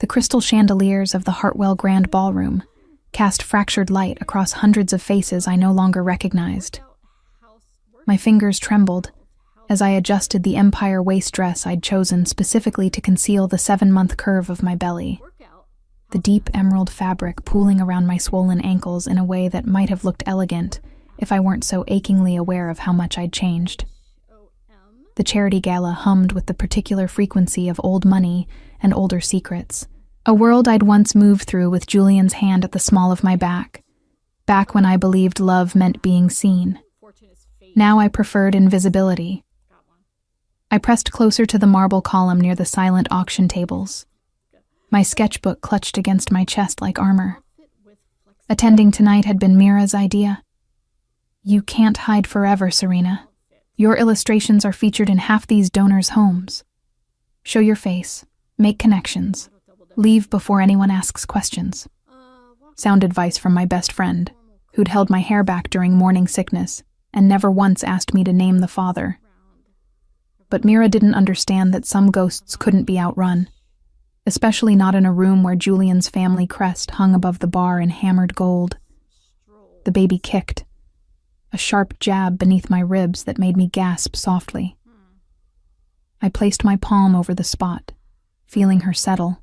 The crystal chandeliers of the Hartwell Grand Ballroom cast fractured light across hundreds of faces I no longer recognized. My fingers trembled as I adjusted the Empire waist dress I'd chosen specifically to conceal the 7-month curve of my belly, the deep emerald fabric pooling around my swollen ankles in a way that might have looked elegant if I weren't so achingly aware of how much I'd changed. The charity gala hummed with the particular frequency of old money and older secrets, a world I'd once moved through with Julian's hand at the small of my back when I believed love meant being seen. Now I preferred invisibility. I pressed closer to the marble column near the silent auction tables. My sketchbook clutched against my chest like armor. Attending tonight had been Mira's idea. You can't hide forever, Serena. Your illustrations are featured in half these donors' homes. Show your face, make connections, leave before anyone asks questions. Sound advice from my best friend, who'd held my hair back during morning sickness and never once asked me to name the father. But Mira didn't understand that some ghosts couldn't be outrun, especially not in a room where Julian's family crest hung above the bar in hammered gold. The baby kicked, a sharp jab beneath my ribs that made me gasp softly. I placed my palm over the spot, feeling her settle.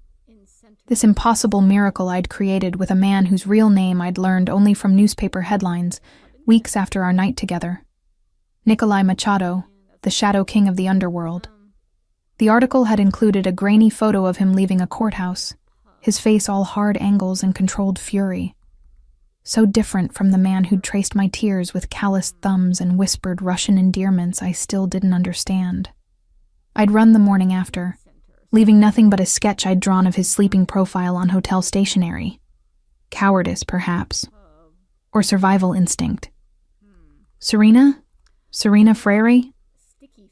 This impossible miracle I'd created with a man whose real name I'd learned only from newspaper headlines weeks after our night together. Nikolai Machado, the Shadow King of the Underworld. The article had included a grainy photo of him leaving a courthouse, his face all hard angles and controlled fury. So different from the man who'd traced my tears with calloused thumbs and whispered Russian endearments I still didn't understand. I'd run the morning after, leaving nothing but a sketch I'd drawn of his sleeping profile on hotel stationery. Cowardice, perhaps. Or survival instinct. Serena? Serena Frere?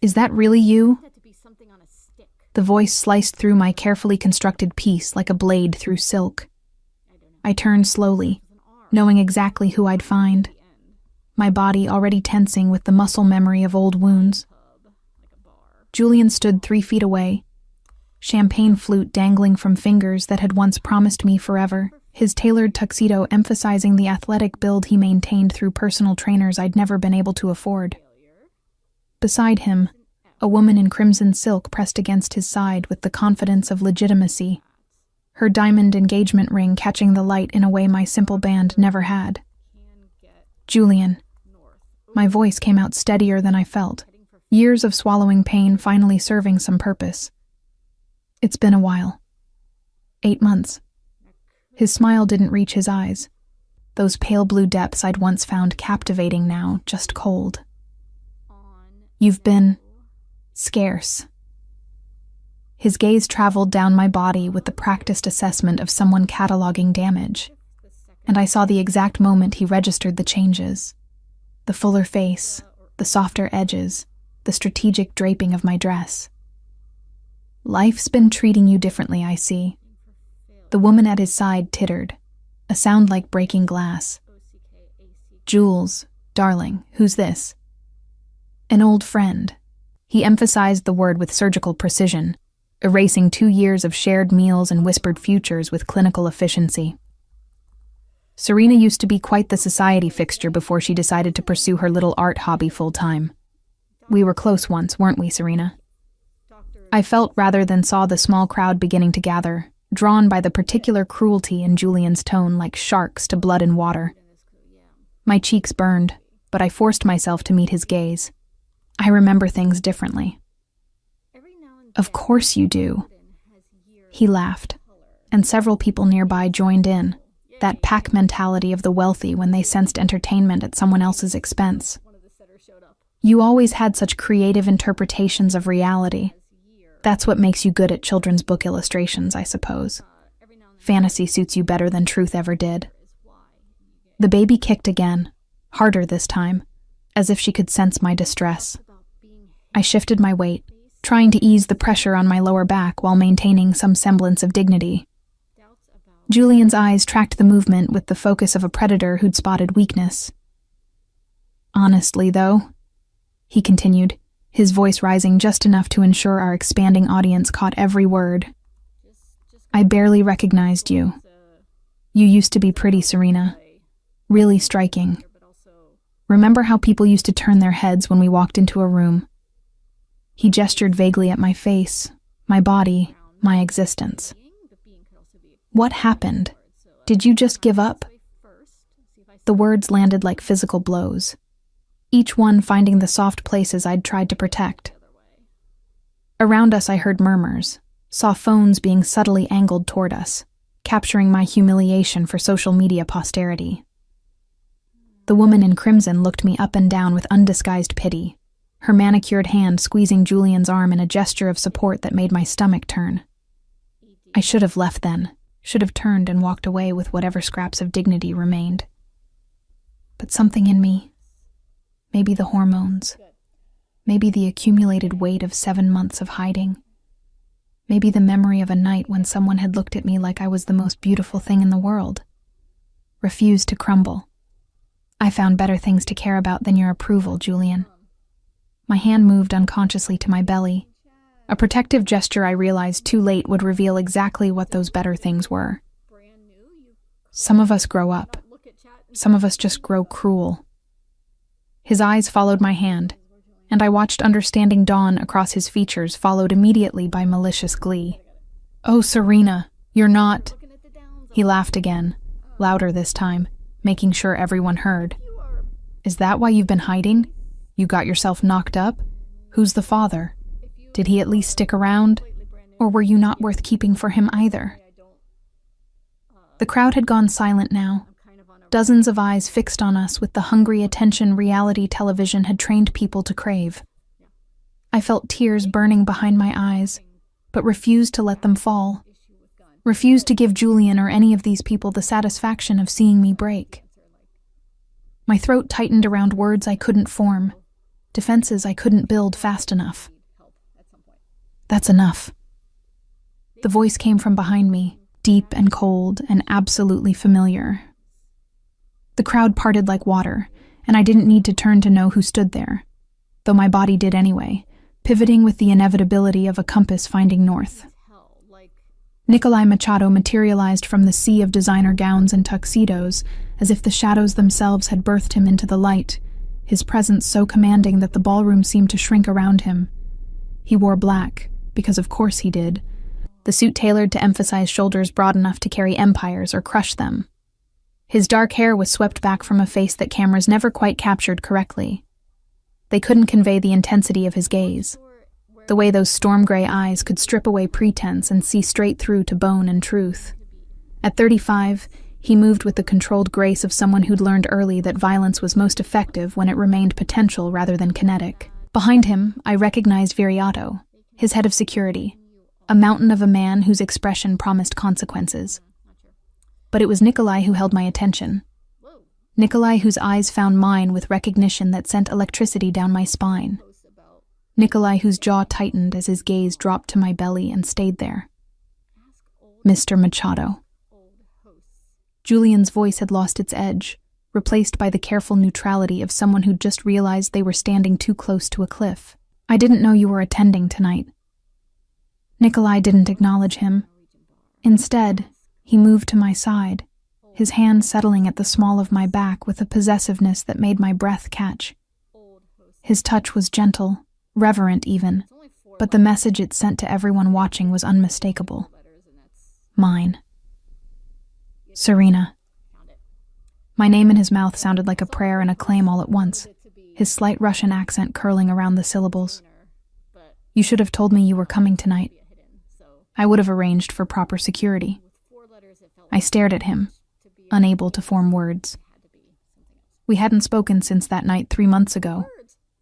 Is that really you? The voice sliced through my carefully constructed piece like a blade through silk. I turned slowly, knowing exactly who I'd find, my body already tensing with the muscle memory of old wounds. Julian stood 3 feet away, champagne flute dangling from fingers that had once promised me forever, his tailored tuxedo emphasizing the athletic build he maintained through personal trainers I'd never been able to afford. Beside him, a woman in crimson silk pressed against his side with the confidence of legitimacy, her diamond engagement ring catching the light in a way my simple band never had. Julian. My voice came out steadier than I felt, years of swallowing pain finally serving some purpose. It's been a while. 8 months. His smile didn't reach his eyes. Those pale blue depths I'd once found captivating now, just cold. You've been scarce. His gaze traveled down my body with the practiced assessment of someone cataloging damage, and I saw the exact moment he registered the changes. The fuller face, the softer edges, the strategic draping of my dress. Life's been treating you differently, I see. The woman at his side tittered, a sound like breaking glass. Jules, darling, who's this? An old friend. He emphasized the word with surgical precision, erasing 2 years of shared meals and whispered futures with clinical efficiency. Serena used to be quite the society fixture before she decided to pursue her little art hobby full-time. We were close once, weren't we, Serena? I felt rather than saw the small crowd beginning to gather, drawn by the particular cruelty in Julian's tone like sharks to blood and water. My cheeks burned, but I forced myself to meet his gaze. I remember things differently. Of course you do. He laughed, and several people nearby joined in, that pack mentality of the wealthy when they sensed entertainment at someone else's expense. You always had such creative interpretations of reality. That's what makes you good at children's book illustrations, I suppose. Fantasy suits you better than truth ever did. The baby kicked again, harder this time, as if she could sense my distress. I shifted my weight, trying to ease the pressure on my lower back while maintaining some semblance of dignity. Julian's eyes tracked the movement with the focus of a predator who'd spotted weakness. Honestly, though, he continued, his voice rising just enough to ensure our expanding audience caught every word. I barely recognized you. You used to be pretty, Serena. Really striking. Remember how people used to turn their heads when we walked into a room? He gestured vaguely at my face, my body, my existence. What happened? Did you just give up? The words landed like physical blows, each one finding the soft places I'd tried to protect. Around us I heard murmurs, saw phones being subtly angled toward us, capturing my humiliation for social media posterity. The woman in crimson looked me up and down with undisguised pity, her manicured hand squeezing Julian's arm in a gesture of support that made my stomach turn. I should have left then, should have turned and walked away with whatever scraps of dignity remained. But something in me, maybe the hormones, maybe the accumulated weight of 7 months of hiding, maybe the memory of a night when someone had looked at me like I was the most beautiful thing in the world, refused to crumble. I found better things to care about than your approval, Julian. My hand moved unconsciously to my belly, a protective gesture I realized too late would reveal exactly what those better things were. Some of us grow up. Some of us just grow cruel. His eyes followed my hand, and I watched understanding dawn across his features, followed immediately by malicious glee. Oh, Serena, you're not... He laughed again, louder this time, making sure everyone heard. Is that why you've been hiding? You got yourself knocked up? Who's the father? Did he at least stick around? Or were you not worth keeping for him either? The crowd had gone silent now. Dozens of eyes fixed on us with the hungry attention reality television had trained people to crave. I felt tears burning behind my eyes, but refused to let them fall. Refused to give Julian or any of these people the satisfaction of seeing me break. My throat tightened around words I couldn't form, defenses I couldn't build fast enough. That's enough. The voice came from behind me, deep and cold and absolutely familiar. The crowd parted like water, and I didn't need to turn to know who stood there, though my body did anyway, pivoting with the inevitability of a compass finding north. Nikolai Machado materialized from the sea of designer gowns and tuxedos, as if the shadows themselves had birthed him into the light, his presence so commanding that the ballroom seemed to shrink around him. He wore black, because of course he did, the suit tailored to emphasize shoulders broad enough to carry empires or crush them. His dark hair was swept back from a face that cameras never quite captured correctly. They couldn't convey the intensity of his gaze, the way those storm-gray eyes could strip away pretense and see straight through to bone and truth. At 35, he moved with the controlled grace of someone who'd learned early that violence was most effective when it remained potential rather than kinetic. Behind him, I recognized Viriato, his head of security, a mountain of a man whose expression promised consequences. But it was Nikolai who held my attention. Nikolai whose eyes found mine with recognition that sent electricity down my spine. Nikolai whose jaw tightened as his gaze dropped to my belly and stayed there. Mr. Machado. Julian's voice had lost its edge, replaced by the careful neutrality of someone who'd just realized they were standing too close to a cliff. I didn't know you were attending tonight. Nikolai didn't acknowledge him. Instead, he moved to my side, his hand settling at the small of my back with a possessiveness that made my breath catch. His touch was gentle, reverent even, but the message it sent to everyone watching was unmistakable. Mine. Serena. My name in his mouth sounded like a prayer and a claim all at once, his slight Russian accent curling around the syllables. You should have told me you were coming tonight. I would have arranged for proper security. I stared at him, unable to form words. We hadn't spoken since that night 3 months ago,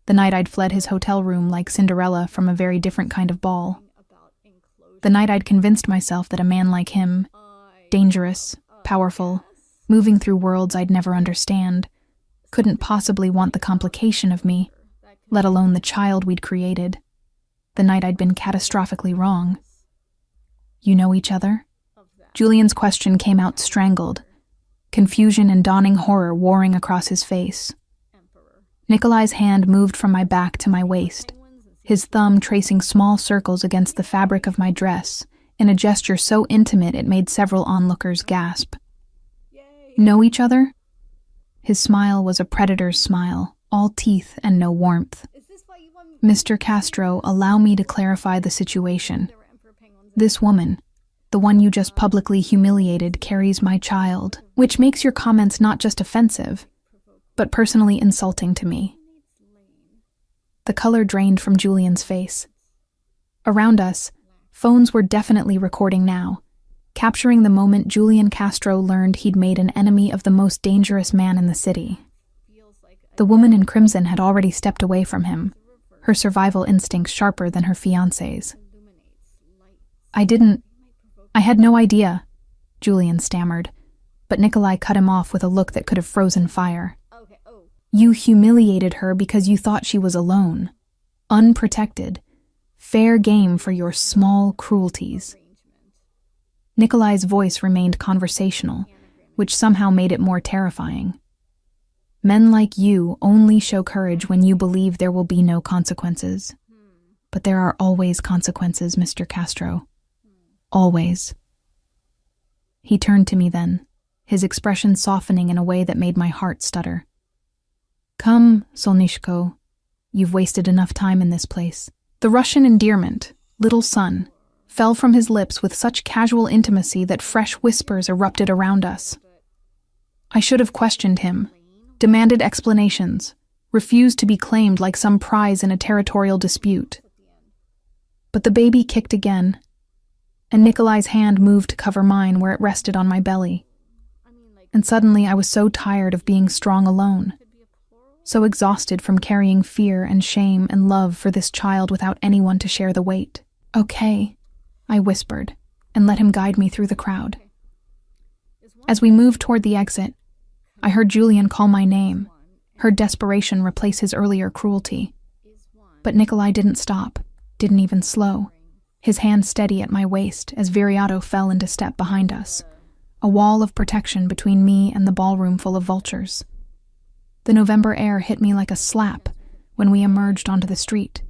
the night I'd fled his hotel room like Cinderella from a very different kind of ball. The night I'd convinced myself that a man like him, dangerous, powerful, moving through worlds I'd never understand, couldn't possibly want the complication of me, let alone the child we'd created. The night I'd been catastrophically wrong. You know each other? Julian's question came out strangled, confusion and dawning horror warring across his face. Nikolai's hand moved from my back to my waist, his thumb tracing small circles against the fabric of my dress, in a gesture so intimate it made several onlookers gasp. Know each other? His smile was a predator's smile, all teeth and no warmth. Mr. Castro, allow me to clarify the situation. This woman, the one you just publicly humiliated, carries my child, which makes your comments not just offensive, but personally insulting to me. The color drained from Julian's face. Around us, phones were definitely recording now, capturing the moment Julian Castro learned he'd made an enemy of the most dangerous man in the city. The woman in crimson had already stepped away from him, her survival instincts sharper than her fiancé's. I had no idea, Julian stammered, but Nikolai cut him off with a look that could have frozen fire. You humiliated her because you thought she was alone, unprotected, fair game for your small cruelties. Nikolai's voice remained conversational, which somehow made it more terrifying. Men like you only show courage when you believe there will be no consequences. But there are always consequences, Mr. Castro. Always. He turned to me then, his expression softening in a way that made my heart stutter. Come, Solnishko. You've wasted enough time in this place. The Russian endearment, little son, fell from his lips with such casual intimacy that fresh whispers erupted around us. I should have questioned him, demanded explanations, refused to be claimed like some prize in a territorial dispute. But the baby kicked again, and Nikolai's hand moved to cover mine where it rested on my belly. And suddenly I was so tired of being strong alone, so exhausted from carrying fear and shame and love for this child without anyone to share the weight. Okay, I whispered, and let him guide me through the crowd. As we moved toward the exit, I heard Julian call my name, heard desperation replace his earlier cruelty. But Nikolai didn't stop, didn't even slow, his hand steady at my waist as Viriato fell into step behind us, a wall of protection between me and the ballroom full of vultures. The November air hit me like a slap when we emerged onto the street,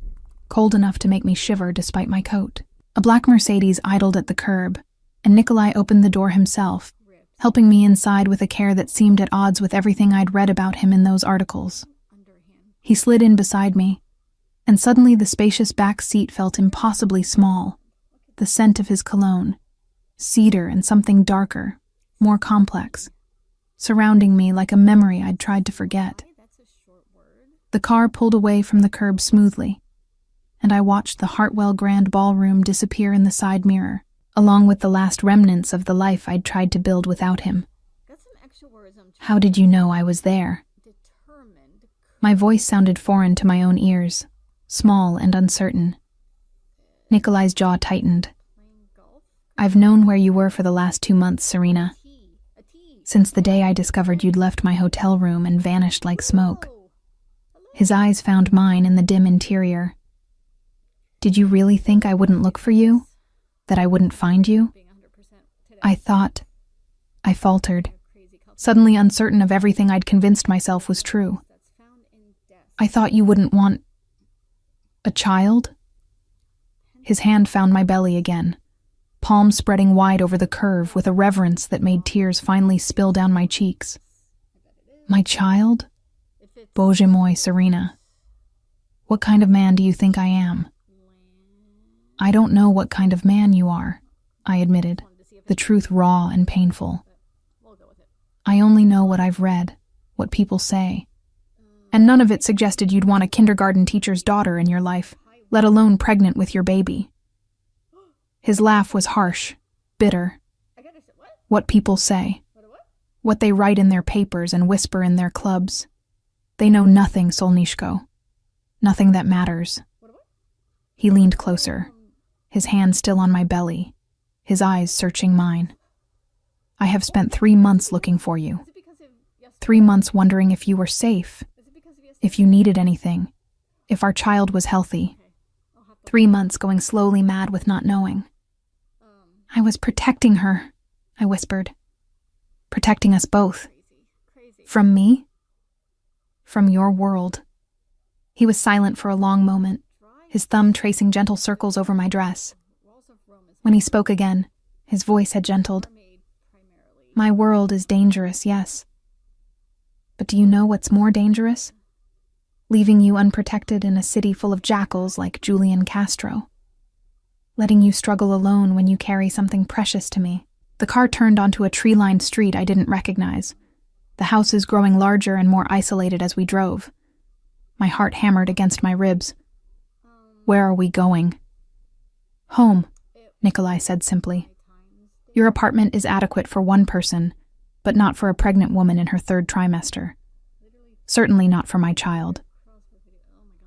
cold enough to make me shiver despite my coat. A black Mercedes idled at the curb, and Nikolai opened the door himself, helping me inside with a care that seemed at odds with everything I'd read about him in those articles. He slid in beside me, and suddenly the spacious back seat felt impossibly small, the scent of his cologne, cedar and something darker, more complex, surrounding me like a memory I'd tried to forget. The car pulled away from the curb smoothly, and I watched the Hartwell Grand Ballroom disappear in the side mirror, along with the last remnants of the life I'd tried to build without him. How did you know I was there? My voice sounded foreign to my own ears, small and uncertain. Nikolai's jaw tightened. I've known where you were for the last 2 months, Serena. Since the day I discovered you'd left my hotel room and vanished like smoke. His eyes found mine in the dim interior. Did you really think I wouldn't look for you? That I wouldn't find you? I faltered, suddenly uncertain of everything I'd convinced myself was true. I thought you wouldn't want a child? His hand found my belly again, palm spreading wide over the curve with a reverence that made tears finally spill down my cheeks. My child? Bože môj, Serena. What kind of man do you think I am? I don't know what kind of man you are, I admitted, the truth raw and painful. I only know what I've read, what people say. And none of it suggested you'd want a kindergarten teacher's daughter in your life, let alone pregnant with your baby. His laugh was harsh, bitter. What people say, what they write in their papers and whisper in their clubs. They know nothing, Solnishko. Nothing that matters. He leaned closer, his hand still on my belly, his eyes searching mine. I have spent 3 months looking for you. 3 months wondering if you were safe, if you needed anything, if our child was healthy. 3 months going slowly mad with not knowing. I was protecting her, I whispered. Protecting us both. From me? From your world. He was silent for a long moment, his thumb tracing gentle circles over my dress. When he spoke again, his voice had gentled. My world is dangerous, yes. But do you know what's more dangerous? Leaving you unprotected in a city full of jackals like Julian Castro. Letting you struggle alone when you carry something precious to me. The car turned onto a tree-lined street I didn't recognize, the houses growing larger and more isolated as we drove. My heart hammered against my ribs. Where are we going? Home, Nikolai said simply. Your apartment is adequate for one person, but not for a pregnant woman in her 3rd trimester. Certainly not for my child.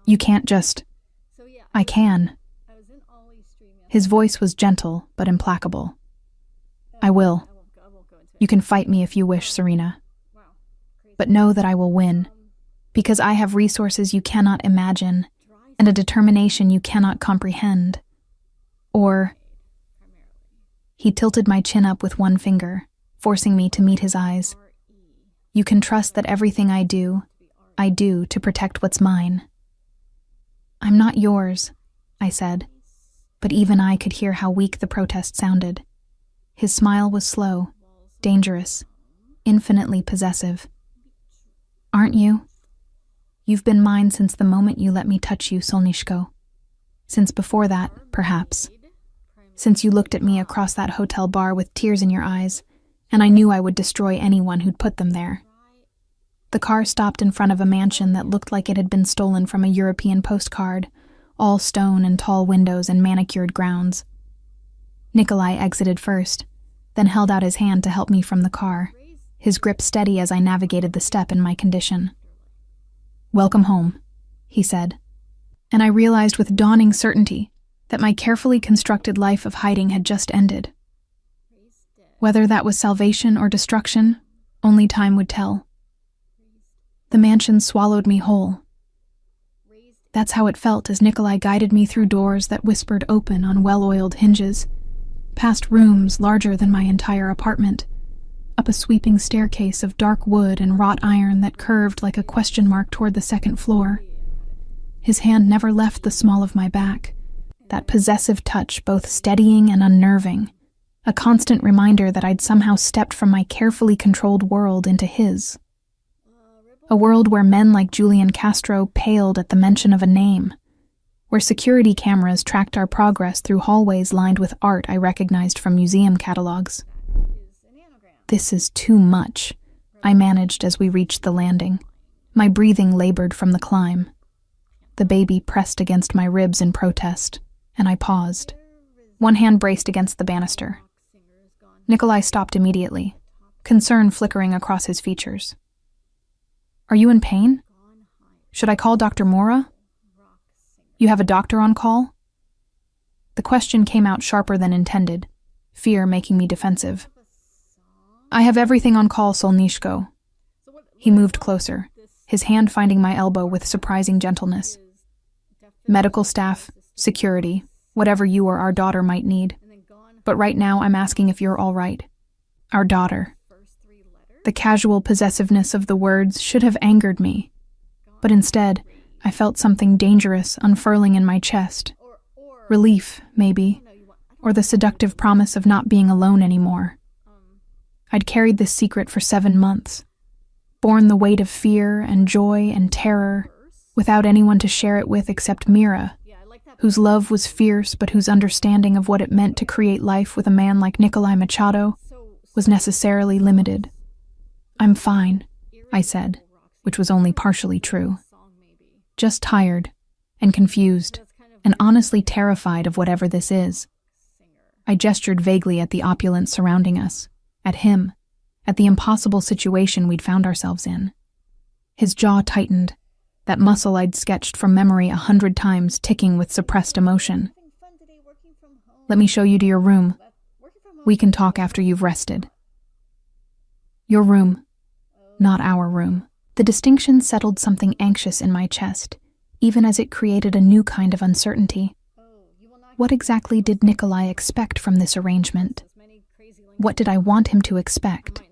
You can't just... I can. His voice was gentle but implacable. I will. You can fight me if you wish, Serena. But know that I will win, because I have resources you cannot imagine and a determination you cannot comprehend. Or... He tilted my chin up with one finger, forcing me to meet his eyes. You can trust that everything I do to protect what's mine. I'm not yours, I said, but even I could hear how weak the protest sounded. His smile was slow, dangerous, infinitely possessive. Aren't you? You've been mine since the moment you let me touch you, Solnishko. Since before that, perhaps. Since you looked at me across that hotel bar with tears in your eyes, and I knew I would destroy anyone who'd put them there. The car stopped in front of a mansion that looked like it had been stolen from a European postcard, all stone and tall windows and manicured grounds. Nikolai exited first, then held out his hand to help me from the car, his grip steady as I navigated the step in my condition. Welcome home, he said, and I realized with dawning certainty that my carefully constructed life of hiding had just ended. Whether that was salvation or destruction, only time would tell. The mansion swallowed me whole. That's how it felt as Nikolai guided me through doors that whispered open on well-oiled hinges, past rooms larger than my entire apartment, up a sweeping staircase of dark wood and wrought iron that curved like a question mark toward the 2nd floor. His hand never left the small of my back, that possessive touch both steadying and unnerving, a constant reminder that I'd somehow stepped from my carefully controlled world into his. A world where men like Julian Castro paled at the mention of a name, where security cameras tracked our progress through hallways lined with art I recognized from museum catalogs. This is too much, I managed as we reached the landing. My breathing labored from the climb. The baby pressed against my ribs in protest, and I paused. One hand braced against the banister. Nikolai stopped immediately, concern flickering across his features. Are you in pain? Should I call Dr. Mora? You have a doctor on call? The question came out sharper than intended, fear making me defensive. I have everything on call, Solnishko. He moved closer, his hand finding my elbow with surprising gentleness. Medical staff, security, whatever you or our daughter might need. But right now I'm asking if you're all right. Our daughter. The casual possessiveness of the words should have angered me, but instead, I felt something dangerous unfurling in my chest. Relief, maybe, or the seductive promise of not being alone anymore. I'd carried this secret for 7 months, borne the weight of fear and joy and terror, without anyone to share it with except Mira, whose love was fierce but whose understanding of what it meant to create life with a man like Nikolai Machado was necessarily limited. I'm fine, I said, which was only partially true. Just tired and confused and honestly terrified of whatever this is. I gestured vaguely at the opulence surrounding us, at him, at the impossible situation we'd found ourselves in. His jaw tightened, that muscle I'd sketched from memory 100 times ticking with suppressed emotion. Let me show you to your room. We can talk after you've rested. Your room, not our room. The distinction settled something anxious in my chest, even as it created a new kind of uncertainty. What exactly did Nikolai expect from this arrangement? What did I want him to expect?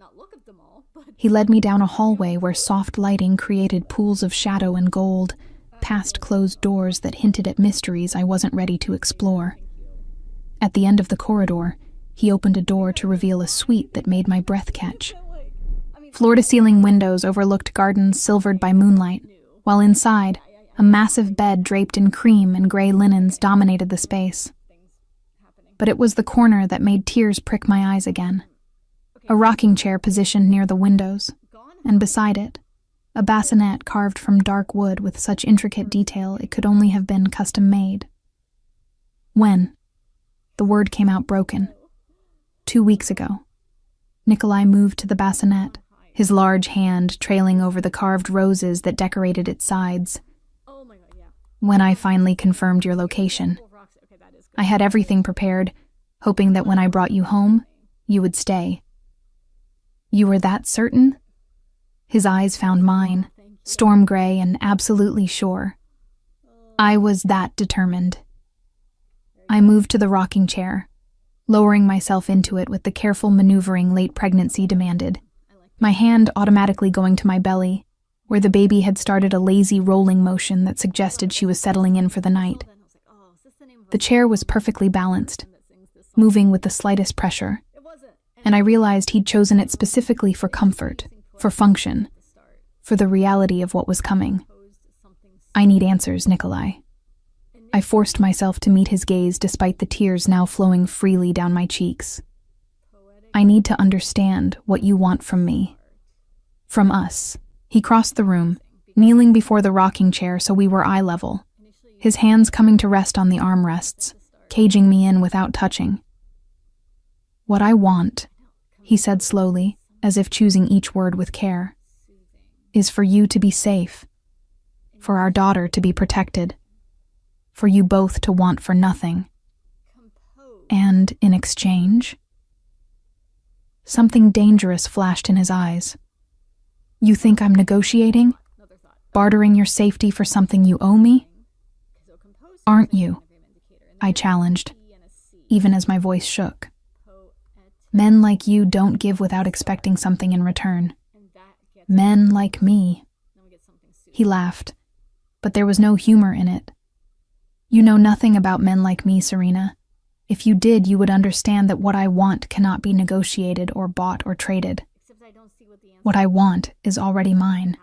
He led me down a hallway where soft lighting created pools of shadow and gold, past closed doors that hinted at mysteries I wasn't ready to explore. At the end of the corridor, he opened a door to reveal a suite that made my breath catch. Floor-to-ceiling windows overlooked gardens silvered by moonlight, while inside, a massive bed draped in cream and gray linens dominated the space. But it was the corner that made tears prick my eyes again. A rocking chair positioned near the windows, and beside it, a bassinet carved from dark wood with such intricate detail it could only have been custom-made. When? The word came out broken. 2 weeks ago. Nikolai moved to the bassinet, his large hand trailing over the carved roses that decorated its sides. When I finally confirmed your location, I had everything prepared, hoping that when I brought you home, you would stay. You were that certain? His eyes found mine, storm gray and absolutely sure. I was that determined. I moved to the rocking chair, lowering myself into it with the careful maneuvering late pregnancy demanded, my hand automatically going to my belly, where the baby had started a lazy rolling motion that suggested she was settling in for the night. The chair was perfectly balanced, moving with the slightest pressure, and I realized he'd chosen it specifically for comfort, for function, for the reality of what was coming. I need answers, Nikolai. I forced myself to meet his gaze despite the tears now flowing freely down my cheeks. I need to understand what you want from me. From us. He crossed the room, kneeling before the rocking chair so we were eye level, his hands coming to rest on the armrests, caging me in without touching. What I want, he said slowly, as if choosing each word with care, is for you to be safe, for our daughter to be protected, for you both to want for nothing. And in exchange, something dangerous flashed in his eyes. You think I'm negotiating? Bartering your safety for something you owe me? Aren't you? I challenged, even as my voice shook. Men like you don't give without expecting something in return. Men like me. He laughed, but there was no humor in it. You know nothing about men like me, Serena. If you did, you would understand that what I want cannot be negotiated or bought or traded. What I want is already mine.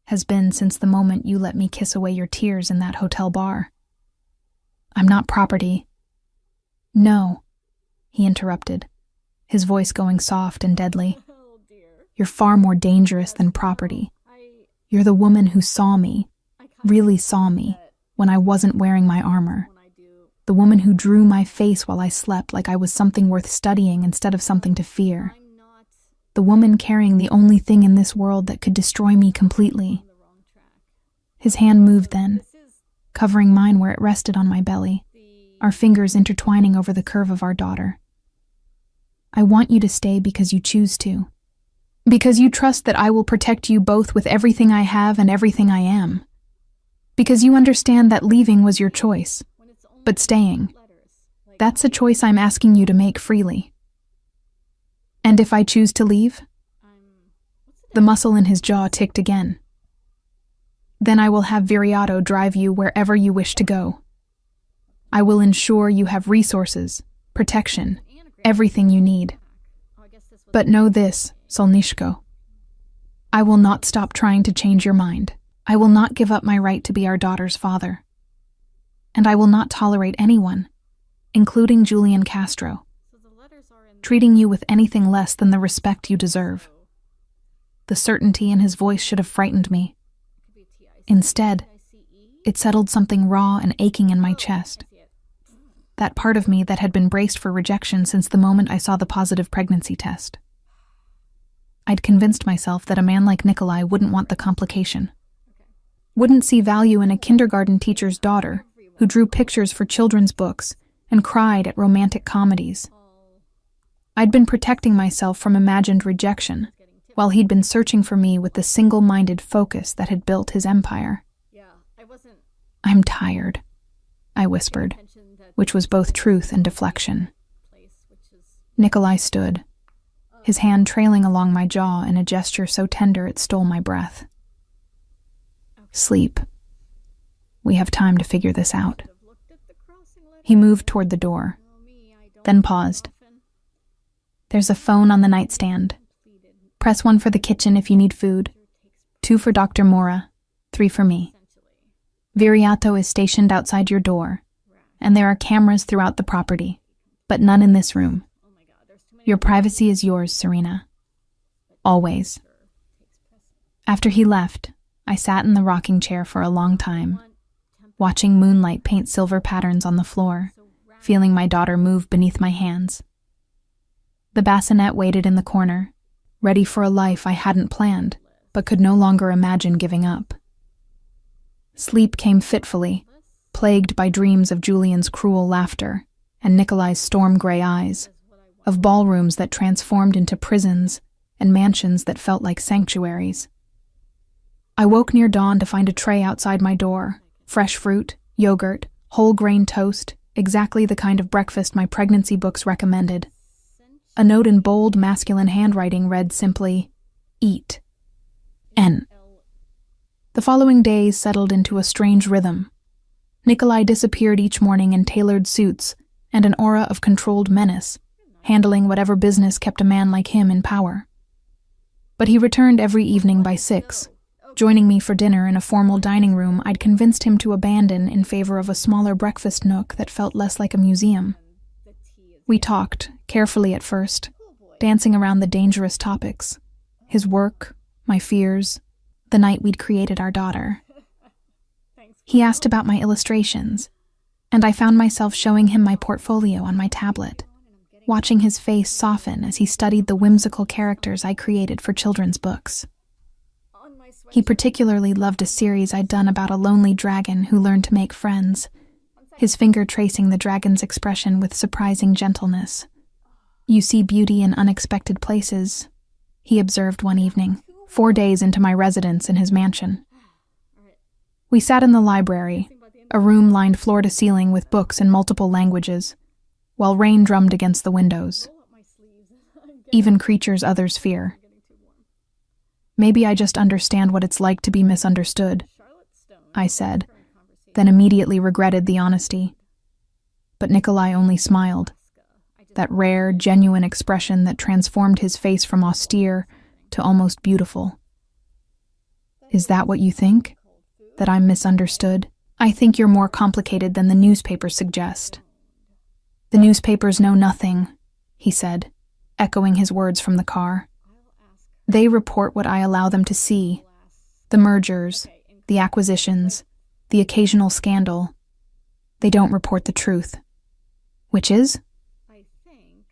Has been since the moment you let me kiss away your tears in that hotel bar. I'm not property. No, he interrupted, his voice going soft and deadly. You're far more dangerous than property. You're the woman who saw me, really saw me, when I wasn't wearing my armor. The woman who drew my face while I slept like I was something worth studying instead of something to fear. The woman carrying the only thing in this world that could destroy me completely. His hand moved then, covering mine where it rested on my belly, our fingers intertwining over the curve of our daughter. I want you to stay because you choose to. Because you trust that I will protect you both with everything I have and everything I am. Because you understand that leaving was your choice, but staying, that's a choice I'm asking you to make freely. And if I choose to leave? The muscle in his jaw ticked again. Then I will have Viriato drive you wherever you wish to go. I will ensure you have resources, protection, everything you need. But know this, Solnishko. I will not stop trying to change your mind. I will not give up my right to be our daughter's father. And I will not tolerate anyone, including Julian Castro, treating you with anything less than the respect you deserve. The certainty in his voice should have frightened me. Instead, it settled something raw and aching in my chest. That part of me that had been braced for rejection since the moment I saw the positive pregnancy test. I'd convinced myself that a man like Nikolai wouldn't want the complication. Wouldn't see value in a kindergarten teacher's daughter who drew pictures for children's books and cried at romantic comedies. I'd been protecting myself from imagined rejection, while he'd been searching for me with the single-minded focus that had built his empire. I'm tired, I whispered, which was both truth and deflection. Nikolai stood, his hand trailing along my jaw in a gesture so tender it stole my breath. Sleep. We have time to figure this out. He moved toward the door, then paused. There's a phone on the nightstand. Press 1 for the kitchen if you need food, 2 for Dr. Mora, 3 for me. Viriato is stationed outside your door, and there are cameras throughout the property, but none in this room. Your privacy is yours, Serena. Always. After he left, I sat in the rocking chair for a long time, watching moonlight paint silver patterns on the floor, feeling my daughter move beneath my hands. The bassinet waited in the corner, ready for a life I hadn't planned, but could no longer imagine giving up. Sleep came fitfully, plagued by dreams of Julian's cruel laughter and Nikolai's storm-gray eyes, of ballrooms that transformed into prisons and mansions that felt like sanctuaries. I woke near dawn to find a tray outside my door, fresh fruit, yogurt, whole grain toast, exactly the kind of breakfast my pregnancy books recommended. A note in bold, masculine handwriting read simply, "Eat. N." The following days settled into a strange rhythm. Nikolai disappeared each morning in tailored suits and an aura of controlled menace, handling whatever business kept a man like him in power. But he returned every evening by 6, joining me for dinner in a formal dining room I'd convinced him to abandon in favor of a smaller breakfast nook that felt less like a museum. We talked, carefully at first, dancing around the dangerous topics: his work, my fears, the night we'd created our daughter. He asked about my illustrations, and I found myself showing him my portfolio on my tablet, watching his face soften as he studied the whimsical characters I created for children's books. He particularly loved a series I'd done about a lonely dragon who learned to make friends, his finger tracing the dragon's expression with surprising gentleness. "You see beauty in unexpected places," he observed one evening, 4 days into my residence in his mansion. We sat in the library, a room lined floor to ceiling with books in multiple languages, while rain drummed against the windows. Even creatures others fear. "Maybe I just understand what it's like to be misunderstood," I said, then immediately regretted the honesty. But Nikolai only smiled, that rare, genuine expression that transformed his face from austere to almost beautiful. "Is that what you think? That I'm misunderstood? I think you're more complicated than the newspapers suggest." "The newspapers know nothing," he said, echoing his words from the car. "They report what I allow them to see. The mergers, the acquisitions, the occasional scandal. They don't report the truth." "Which is?"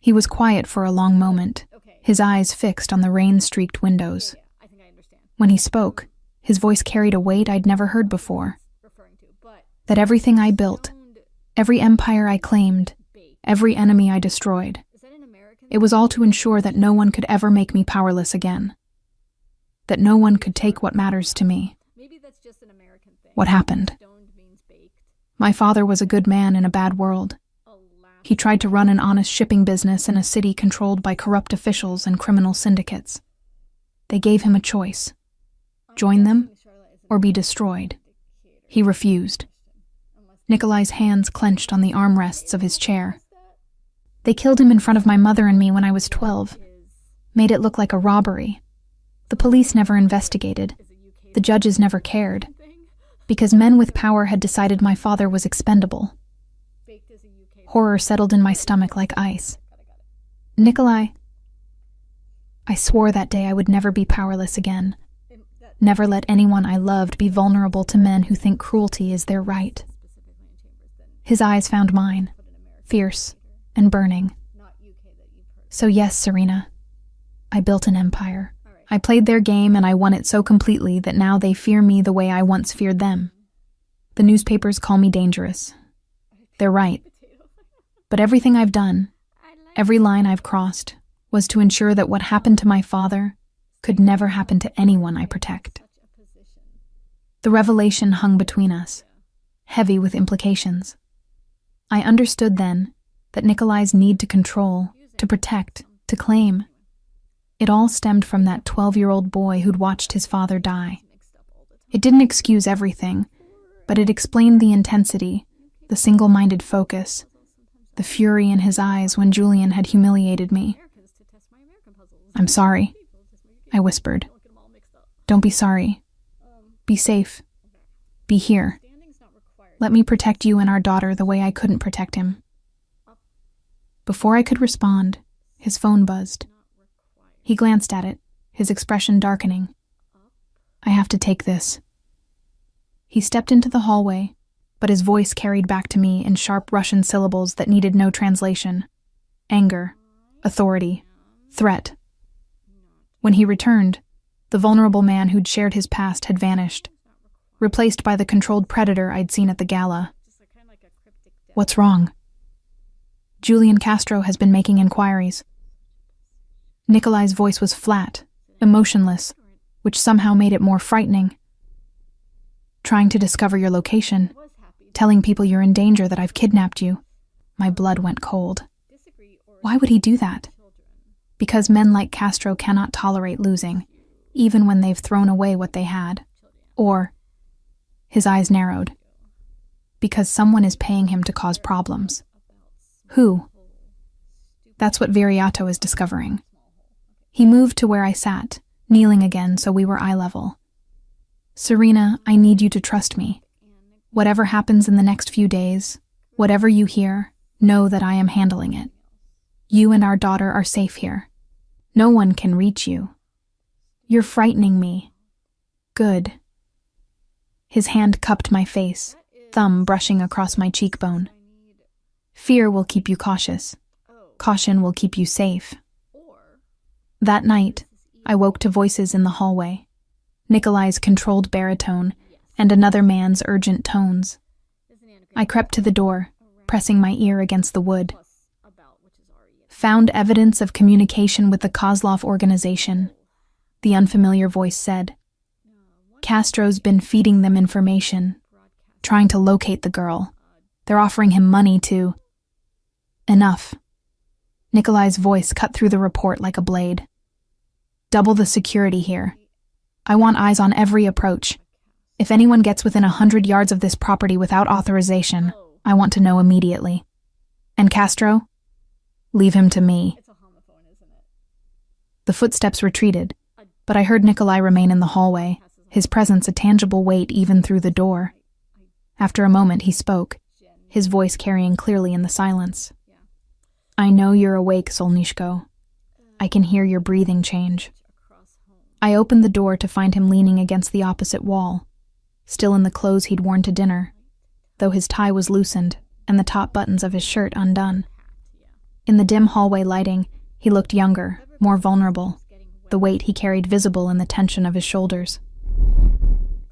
He was quiet for a long moment, his eyes fixed on the rain-streaked windows. When he spoke, his voice carried a weight I'd never heard before. "That everything I built, every empire I claimed, every enemy I destroyed, it was all to ensure that no one could ever make me powerless again. That no one could take what matters to me." What happened? My father was a good man in a bad world. He tried to run an honest shipping business in a city controlled by corrupt officials and criminal syndicates. They gave him a choice: join them or be destroyed. He refused. Nikolai's hands clenched on the armrests of his chair. "They killed him in front of my mother and me when I was 12. Made it look like a robbery. The police never investigated. The judges never cared. Because men with power had decided my father was expendable." Horror settled in my stomach like ice. "Nikolai, I swore that day I would never be powerless again. Never let anyone I loved be vulnerable to men who think cruelty is their right." His eyes found mine, fierce and burning. "So yes, Serena, I built an empire. I played their game and I won it so completely that now they fear me the way I once feared them. The newspapers call me dangerous. They're right. But everything I've done, every line I've crossed, was to ensure that what happened to my father could never happen to anyone I protect." The revelation hung between us, heavy with implications. I understood then that Nikolai's need to control, to protect, to claim, it all stemmed from that 12-year-old boy who'd watched his father die. It didn't excuse everything, but it explained the intensity, the single-minded focus, the fury in his eyes when Julian had humiliated me. "I'm sorry," I whispered. "Don't be sorry. Be safe. Be here. Let me protect you and our daughter the way I couldn't protect him." Before I could respond, his phone buzzed. He glanced at it, his expression darkening. "I have to take this." He stepped into the hallway, but his voice carried back to me in sharp Russian syllables that needed no translation. Anger, authority, threat. When he returned, the vulnerable man who'd shared his past had vanished, replaced by the controlled predator I'd seen at the gala. "What's wrong?" "Julian Castro has been making inquiries." Nikolai's voice was flat, emotionless, which somehow made it more frightening. "Trying to discover your location, telling people you're in danger, that I've kidnapped you." My blood went cold. Why would he do that? Because men like Castro cannot tolerate losing, even when they've thrown away what they had. Or, his eyes narrowed, because someone is paying him to cause problems. Who? That's what Viriato is discovering. He moved to where I sat, kneeling again so we were eye level. "Serena, I need you to trust me. Whatever happens in the next few days, whatever you hear, know that I am handling it. You and our daughter are safe here. No one can reach you. You're frightening me." "Good." His hand cupped my face, thumb brushing across my cheekbone. "Fear will keep you cautious. Caution will keep you safe." That night, I woke to voices in the hallway, Nikolai's controlled baritone and another man's urgent tones. I crept to the door, pressing my ear against the wood. "Found evidence of communication with the Kozlov organization," the unfamiliar voice said. "Castro's been feeding them information, trying to locate the girl. They're offering him money to—" "Enough." Nikolai's voice cut through the report like a blade. "Double the security here. I want eyes on every approach. If anyone gets within 100 yards of this property without authorization, I want to know immediately. And Castro? Leave him to me." The footsteps retreated, but I heard Nikolai remain in the hallway, his presence a tangible weight even through the door. After a moment, he spoke, his voice carrying clearly in the silence. "I know you're awake, Solnishko. I can hear your breathing change." I opened the door to find him leaning against the opposite wall, still in the clothes he'd worn to dinner, though his tie was loosened and the top buttons of his shirt undone. In the dim hallway lighting, he looked younger, more vulnerable, the weight he carried visible in the tension of his shoulders.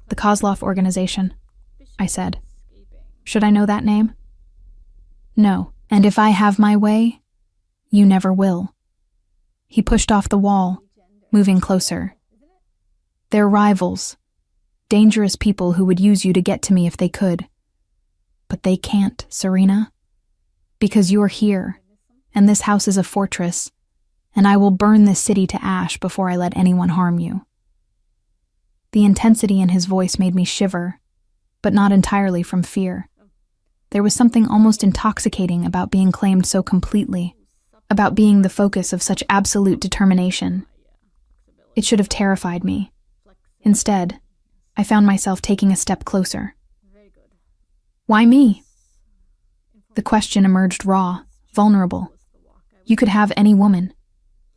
"The Kozlov organization," I said. "Should I know that name?" "No, and if I have my way, you never will." He pushed off the wall, moving closer. "They're rivals, dangerous people who would use you to get to me if they could. But they can't, Serena. Because you're here, and this house is a fortress, and I will burn this city to ash before I let anyone harm you." The intensity in his voice made me shiver, but not entirely from fear. There was something almost intoxicating about being claimed so completely, about being the focus of such absolute determination. It should have terrified me. Instead, I found myself taking a step closer. "Why me?" The question emerged raw, vulnerable. You could have any woman.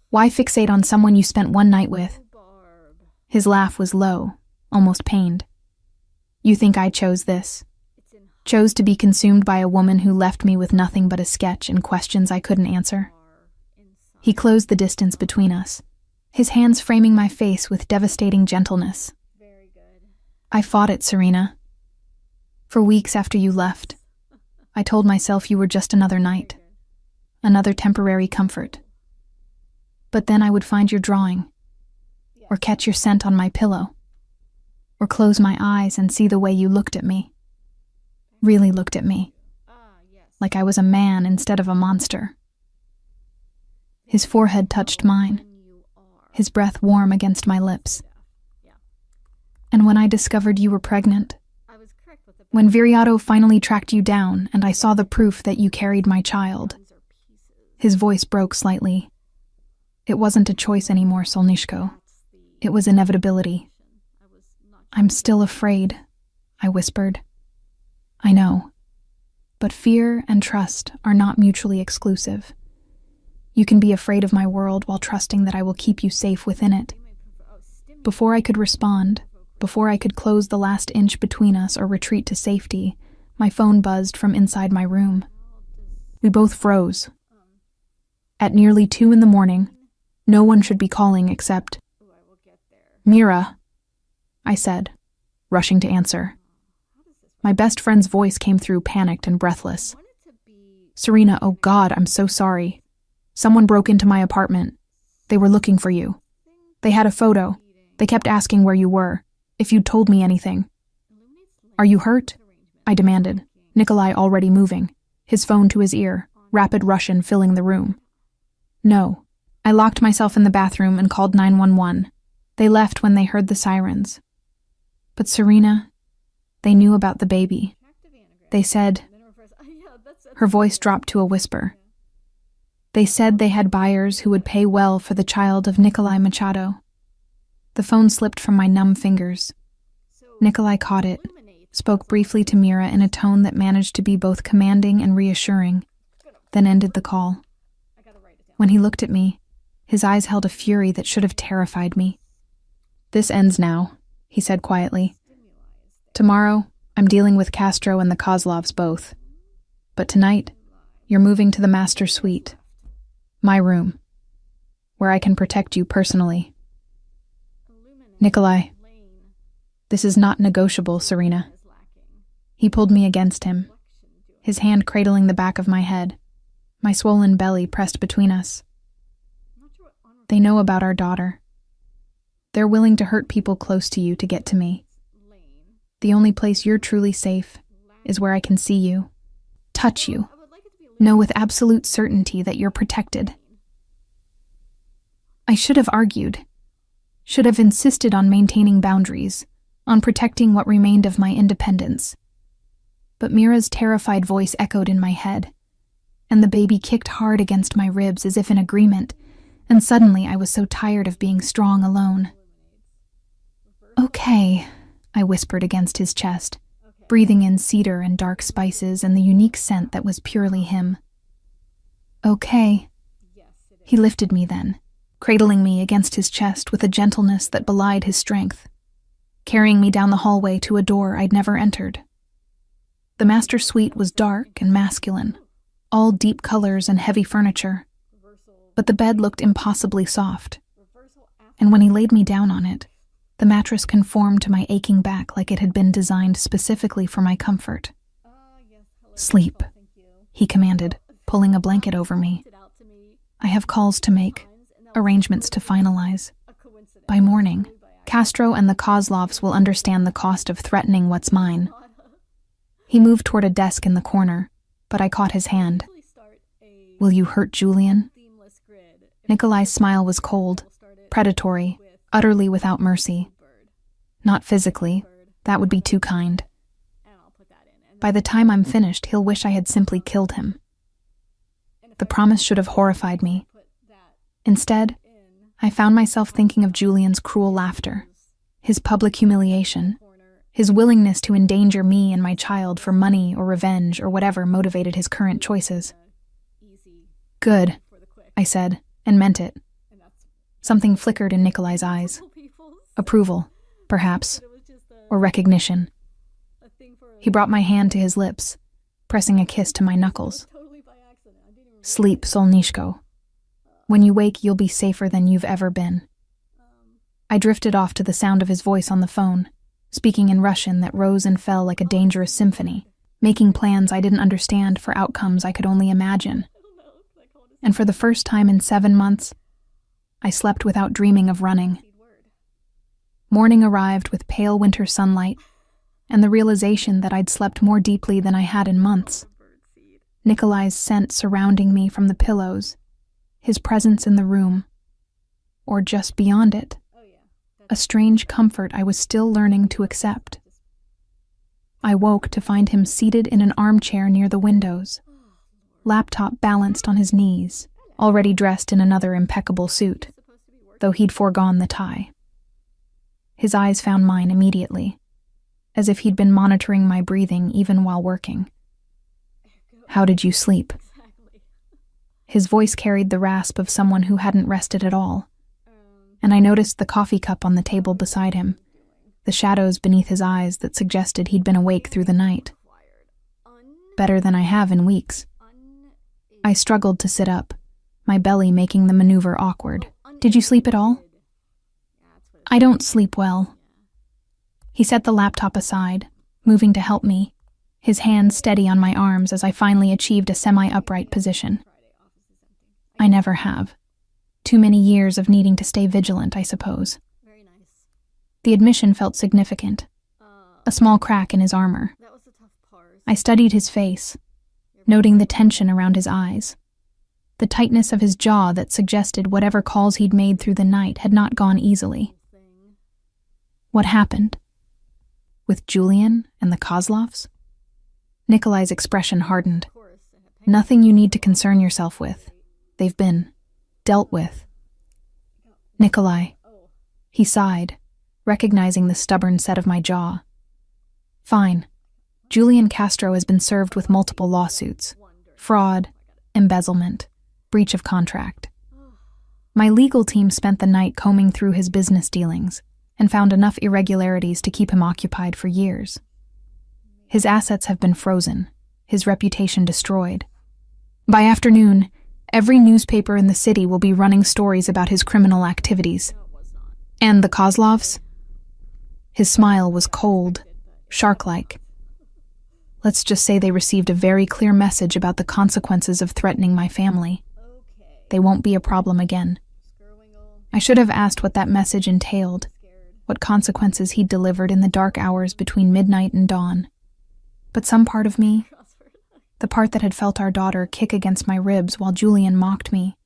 Why fixate on someone you spent one night with? His laugh was low, almost pained. "You think I chose this? Chose to be consumed by a woman who left me with nothing but a sketch and questions I couldn't answer?" He closed the distance between us, his hands framing my face with devastating gentleness. "I fought it, Serena. For weeks after you left, I told myself you were just another night, another temporary comfort. But then I would find your drawing, or catch your scent on my pillow, or close my eyes and see the way you looked at me. Really looked at me. Like I was a man instead of a monster." His forehead touched mine, his breath warm against my lips. "And when I discovered you were pregnant, When Viriato finally tracked you down and I saw the proof that you carried my child. His voice broke slightly. It wasn't a choice anymore, Solnishko. It was inevitability. I'm still afraid, I whispered. I know. But fear and trust are not mutually exclusive. You can be afraid of my world while trusting that I will keep you safe within it. Before I could respond, before I could close the last inch between us or retreat to safety, my phone buzzed from inside my room. We both froze. At nearly 2 a.m, no one should be calling except Mira, I said, rushing to answer. My best friend's voice came through panicked and breathless. Serena, oh God, I'm so sorry. Someone broke into my apartment. They were looking for you. They had a photo. They kept asking where you were, if you'd told me anything. Are you hurt? I demanded, Nikolai already moving, his phone to his ear, rapid Russian filling the room. No. I locked myself in the bathroom and called 911. They left when they heard the sirens. But Serena, they knew about the baby. They said, her voice dropped to a whisper. They said they had buyers who would pay well for the child of Nikolai Machado. The phone slipped from my numb fingers. Nikolai caught it, spoke briefly to Mira in a tone that managed to be both commanding and reassuring, then ended the call. When he looked at me, his eyes held a fury that should have terrified me. This ends now, he said quietly. Tomorrow, I'm dealing with Castro and the Kozlovs both. But tonight, you're moving to the master suite. My room, where I can protect you personally. Nikolai, this is not negotiable, Serena. He pulled me against him, his hand cradling the back of my head, my swollen belly pressed between us. They know about our daughter. They're willing to hurt people close to you to get to me. The only place you're truly safe is where I can see you, touch you, know with absolute certainty that you're protected. I should have argued, should have insisted on maintaining boundaries, on protecting what remained of my independence. But Mira's terrified voice echoed in my head, and the baby kicked hard against my ribs as if in agreement, and suddenly I was so tired of being strong alone. Okay, I whispered against his chest, breathing in cedar and dark spices and the unique scent that was purely him. Okay. He lifted me then, cradling me against his chest with a gentleness that belied his strength, carrying me down the hallway to a door I'd never entered. The master suite was dark and masculine, all deep colors and heavy furniture, but the bed looked impossibly soft, and when he laid me down on it, the mattress conformed to my aching back like it had been designed specifically for my comfort. Sleep, he commanded, pulling a blanket over me. I have calls to make, arrangements to finalize. By morning, Castro and the Kozlovs will understand the cost of threatening what's mine. He moved toward a desk in the corner, but I caught his hand. Will you hurt Julian? Nikolai's smile was cold, predatory, utterly without mercy. Not physically, that would be too kind. By the time I'm finished, he'll wish I had simply killed him. The promise should have horrified me. Instead, I found myself thinking of Julian's cruel laughter, his public humiliation, his willingness to endanger me and my child for money or revenge or whatever motivated his current choices. Good, I said, and meant it. Something flickered in Nikolai's eyes. Approval, perhaps, or recognition. He brought my hand to his lips, pressing a kiss to my knuckles. Sleep, Solnishko. When you wake, you'll be safer than you've ever been. I drifted off to the sound of his voice on the phone, speaking in Russian that rose and fell like a dangerous symphony, making plans I didn't understand for outcomes I could only imagine. And for the first time in 7 months, I slept without dreaming of running. Morning arrived with pale winter sunlight and the realization that I'd slept more deeply than I had in months. Nikolai's scent surrounding me from the pillows, his presence in the room, or just beyond it, a strange comfort I was still learning to accept. I woke to find him seated in an armchair near the windows, laptop balanced on his knees, already dressed in another impeccable suit, though he'd foregone the tie. His eyes found mine immediately, as if he'd been monitoring my breathing even while working. "How did you sleep?" His voice carried the rasp of someone who hadn't rested at all, and I noticed the coffee cup on the table beside him, the shadows beneath his eyes that suggested he'd been awake through the night. "Better than I have in weeks." I struggled to sit up, my belly making the maneuver awkward. "Did you sleep at all?" "I don't sleep well." He set the laptop aside, moving to help me, his hands steady on my arms as I finally achieved a semi-upright position. I never have. Too many years of needing to stay vigilant, I suppose. The admission felt significant, a small crack in his armor. I studied his face, noting the tension around his eyes, the tightness of his jaw that suggested whatever calls he'd made through the night had not gone easily. What happened? With Julian and the Kozlovs? Nikolai's expression hardened. "Nothing you need to concern yourself with. They've been dealt with." "Nikolai." He sighed, recognizing the stubborn set of my jaw. "Fine. Julian Castro has been served with multiple lawsuits. Fraud, embezzlement, breach of contract. My legal team spent the night combing through his business dealings and found enough irregularities to keep him occupied for years. His assets have been frozen, his reputation destroyed. By afternoon, every newspaper in the city will be running stories about his criminal activities. And the Kozlovs?" His smile was cold, shark-like. "Let's just say they received a very clear message about the consequences of threatening my family. They won't be a problem again." I should have asked what that message entailed, what consequences he'd delivered in the dark hours between midnight and dawn. But some part of me, the part that had felt our daughter kick against my ribs while Julian mocked me,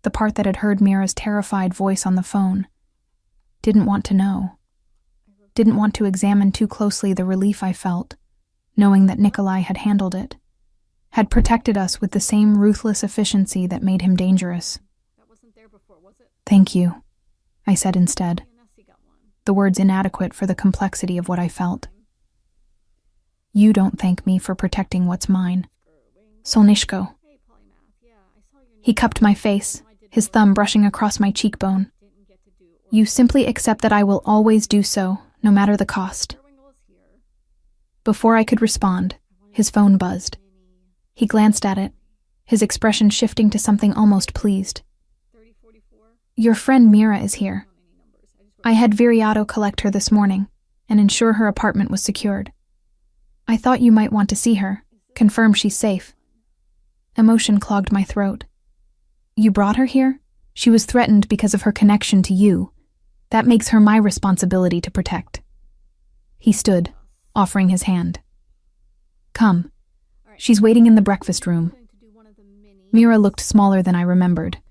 the part that had heard Mira's terrified voice on the phone, didn't want to know. Didn't want to examine too closely the relief I felt, knowing that Nikolai had handled it, had protected us with the same ruthless efficiency that made him dangerous. "Thank you," I said instead, the words inadequate for the complexity of what I felt. "You don't thank me for protecting what's mine. Solnishko." He cupped my face, his thumb brushing across my cheekbone. "You simply accept that I will always do so, no matter the cost." Before I could respond, his phone buzzed. He glanced at it, his expression shifting to something almost pleased. "Your friend Mira is here. I had Viriato collect her this morning and ensure her apartment was secured. I thought you might want to see her, confirm she's safe." Emotion clogged my throat. "You brought her here? She was threatened because of her connection to you. That makes her my responsibility to protect." He stood, offering his hand. "Come. She's waiting in the breakfast room." Mira looked smaller than I remembered,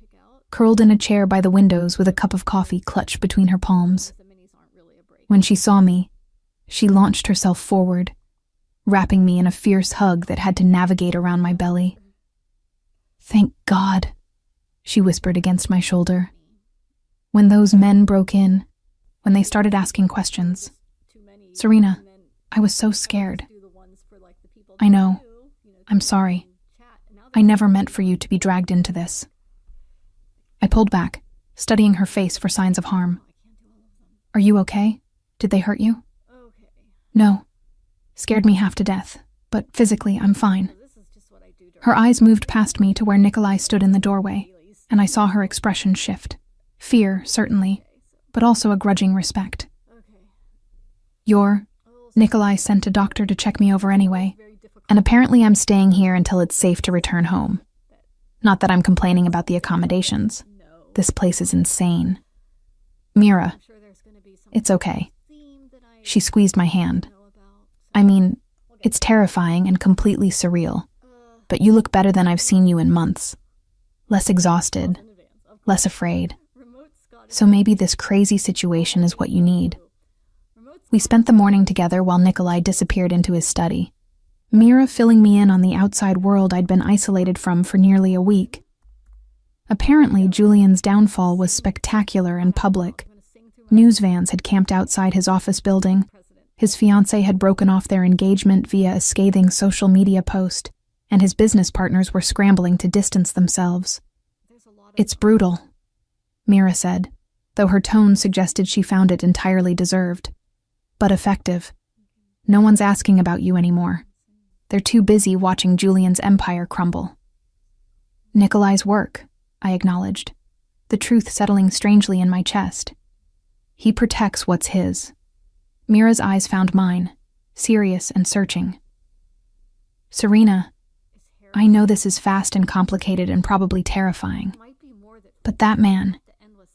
curled in a chair by the windows with a cup of coffee clutched between her palms. When she saw me, she launched herself forward, wrapping me in a fierce hug that had to navigate around my belly. "Thank God," she whispered against my shoulder. "When those men broke in, when they started asking questions, Serena, I was so scared. I know. I'm sorry. I never meant for you to be dragged into this." I pulled back, studying her face for signs of harm. "Are you okay? Did they hurt you?" "No. Scared me half to death, but physically I'm fine." Her eyes moved past me to where Nikolai stood in the doorway, and I saw her expression shift. Fear, certainly, but also a grudging respect. Nikolai sent a doctor to check me over anyway, and apparently I'm staying here until it's safe to return home. Not that I'm complaining about the accommodations. This place is insane." "Mira, it's okay." She squeezed my hand. "I mean, it's terrifying and completely surreal, but you look better than I've seen you in months. Less exhausted, less afraid. So maybe this crazy situation is what you need." We spent the morning together while Nikolai disappeared into his study, Mira filling me in on the outside world I'd been isolated from for nearly a week. Apparently, Julian's downfall was spectacular and public. News vans had camped outside his office building. His fiancée had broken off their engagement via a scathing social media post, and his business partners were scrambling to distance themselves. "It's brutal," Mira said, though her tone suggested she found it entirely deserved. "But effective. No one's asking about you anymore. They're too busy watching Julian's empire crumble." "Nikolai's work," I acknowledged, the truth settling strangely in my chest. "He protects what's his." Mira's eyes found mine, serious and searching. "Serena, I know this is fast and complicated and probably terrifying, but that man,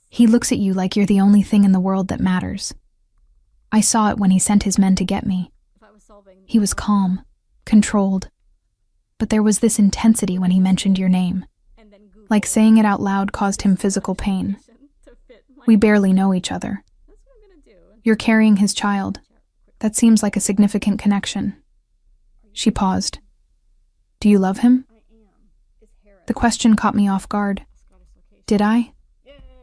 he looks at you like you're the only thing in the world that matters. I saw it when he sent his men to get me. He was calm, controlled, but there was this intensity when he mentioned your name. Like saying it out loud caused him physical pain. We barely know each other. You're carrying his child. That seems like a significant connection." She paused. "Do you love him?" The question caught me off guard. Did I?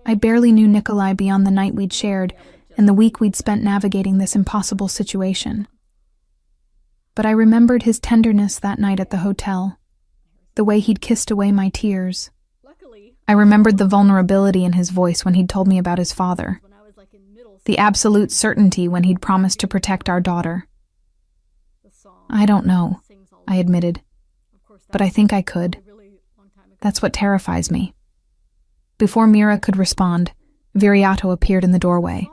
I barely knew Nikolai beyond the night we'd shared and the week we'd spent navigating this impossible situation. But I remembered his tenderness that night at the hotel, the way he'd kissed away my tears. I remembered the vulnerability in his voice when he'd told me about his father, the absolute certainty when he'd promised to protect our daughter. "I don't know," I admitted, "but I think I could. That's what terrifies me." Before Mira could respond, Viriato appeared in the doorway.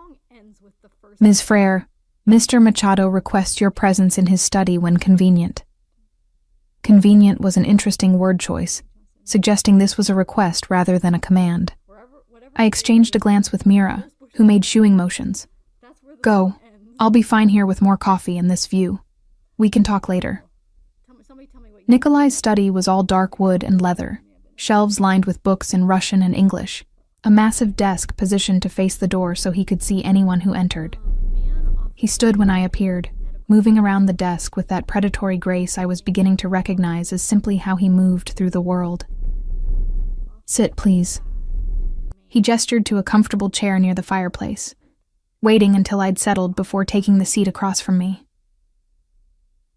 "Ms. Frere, Mr. Machado requests your presence in his study when convenient." Convenient was an interesting word choice, suggesting this was a request rather than a command. I exchanged a glance with Mira, who made shooing motions. "Go. I'll be fine here with more coffee and this view. We can talk later." Nikolai's study was all dark wood and leather, shelves lined with books in Russian and English, a massive desk positioned to face the door so he could see anyone who entered. He stood when I appeared, moving around the desk with that predatory grace I was beginning to recognize as simply how he moved through the world. "Sit, please." He gestured to a comfortable chair near the fireplace, waiting until I'd settled before taking the seat across from me.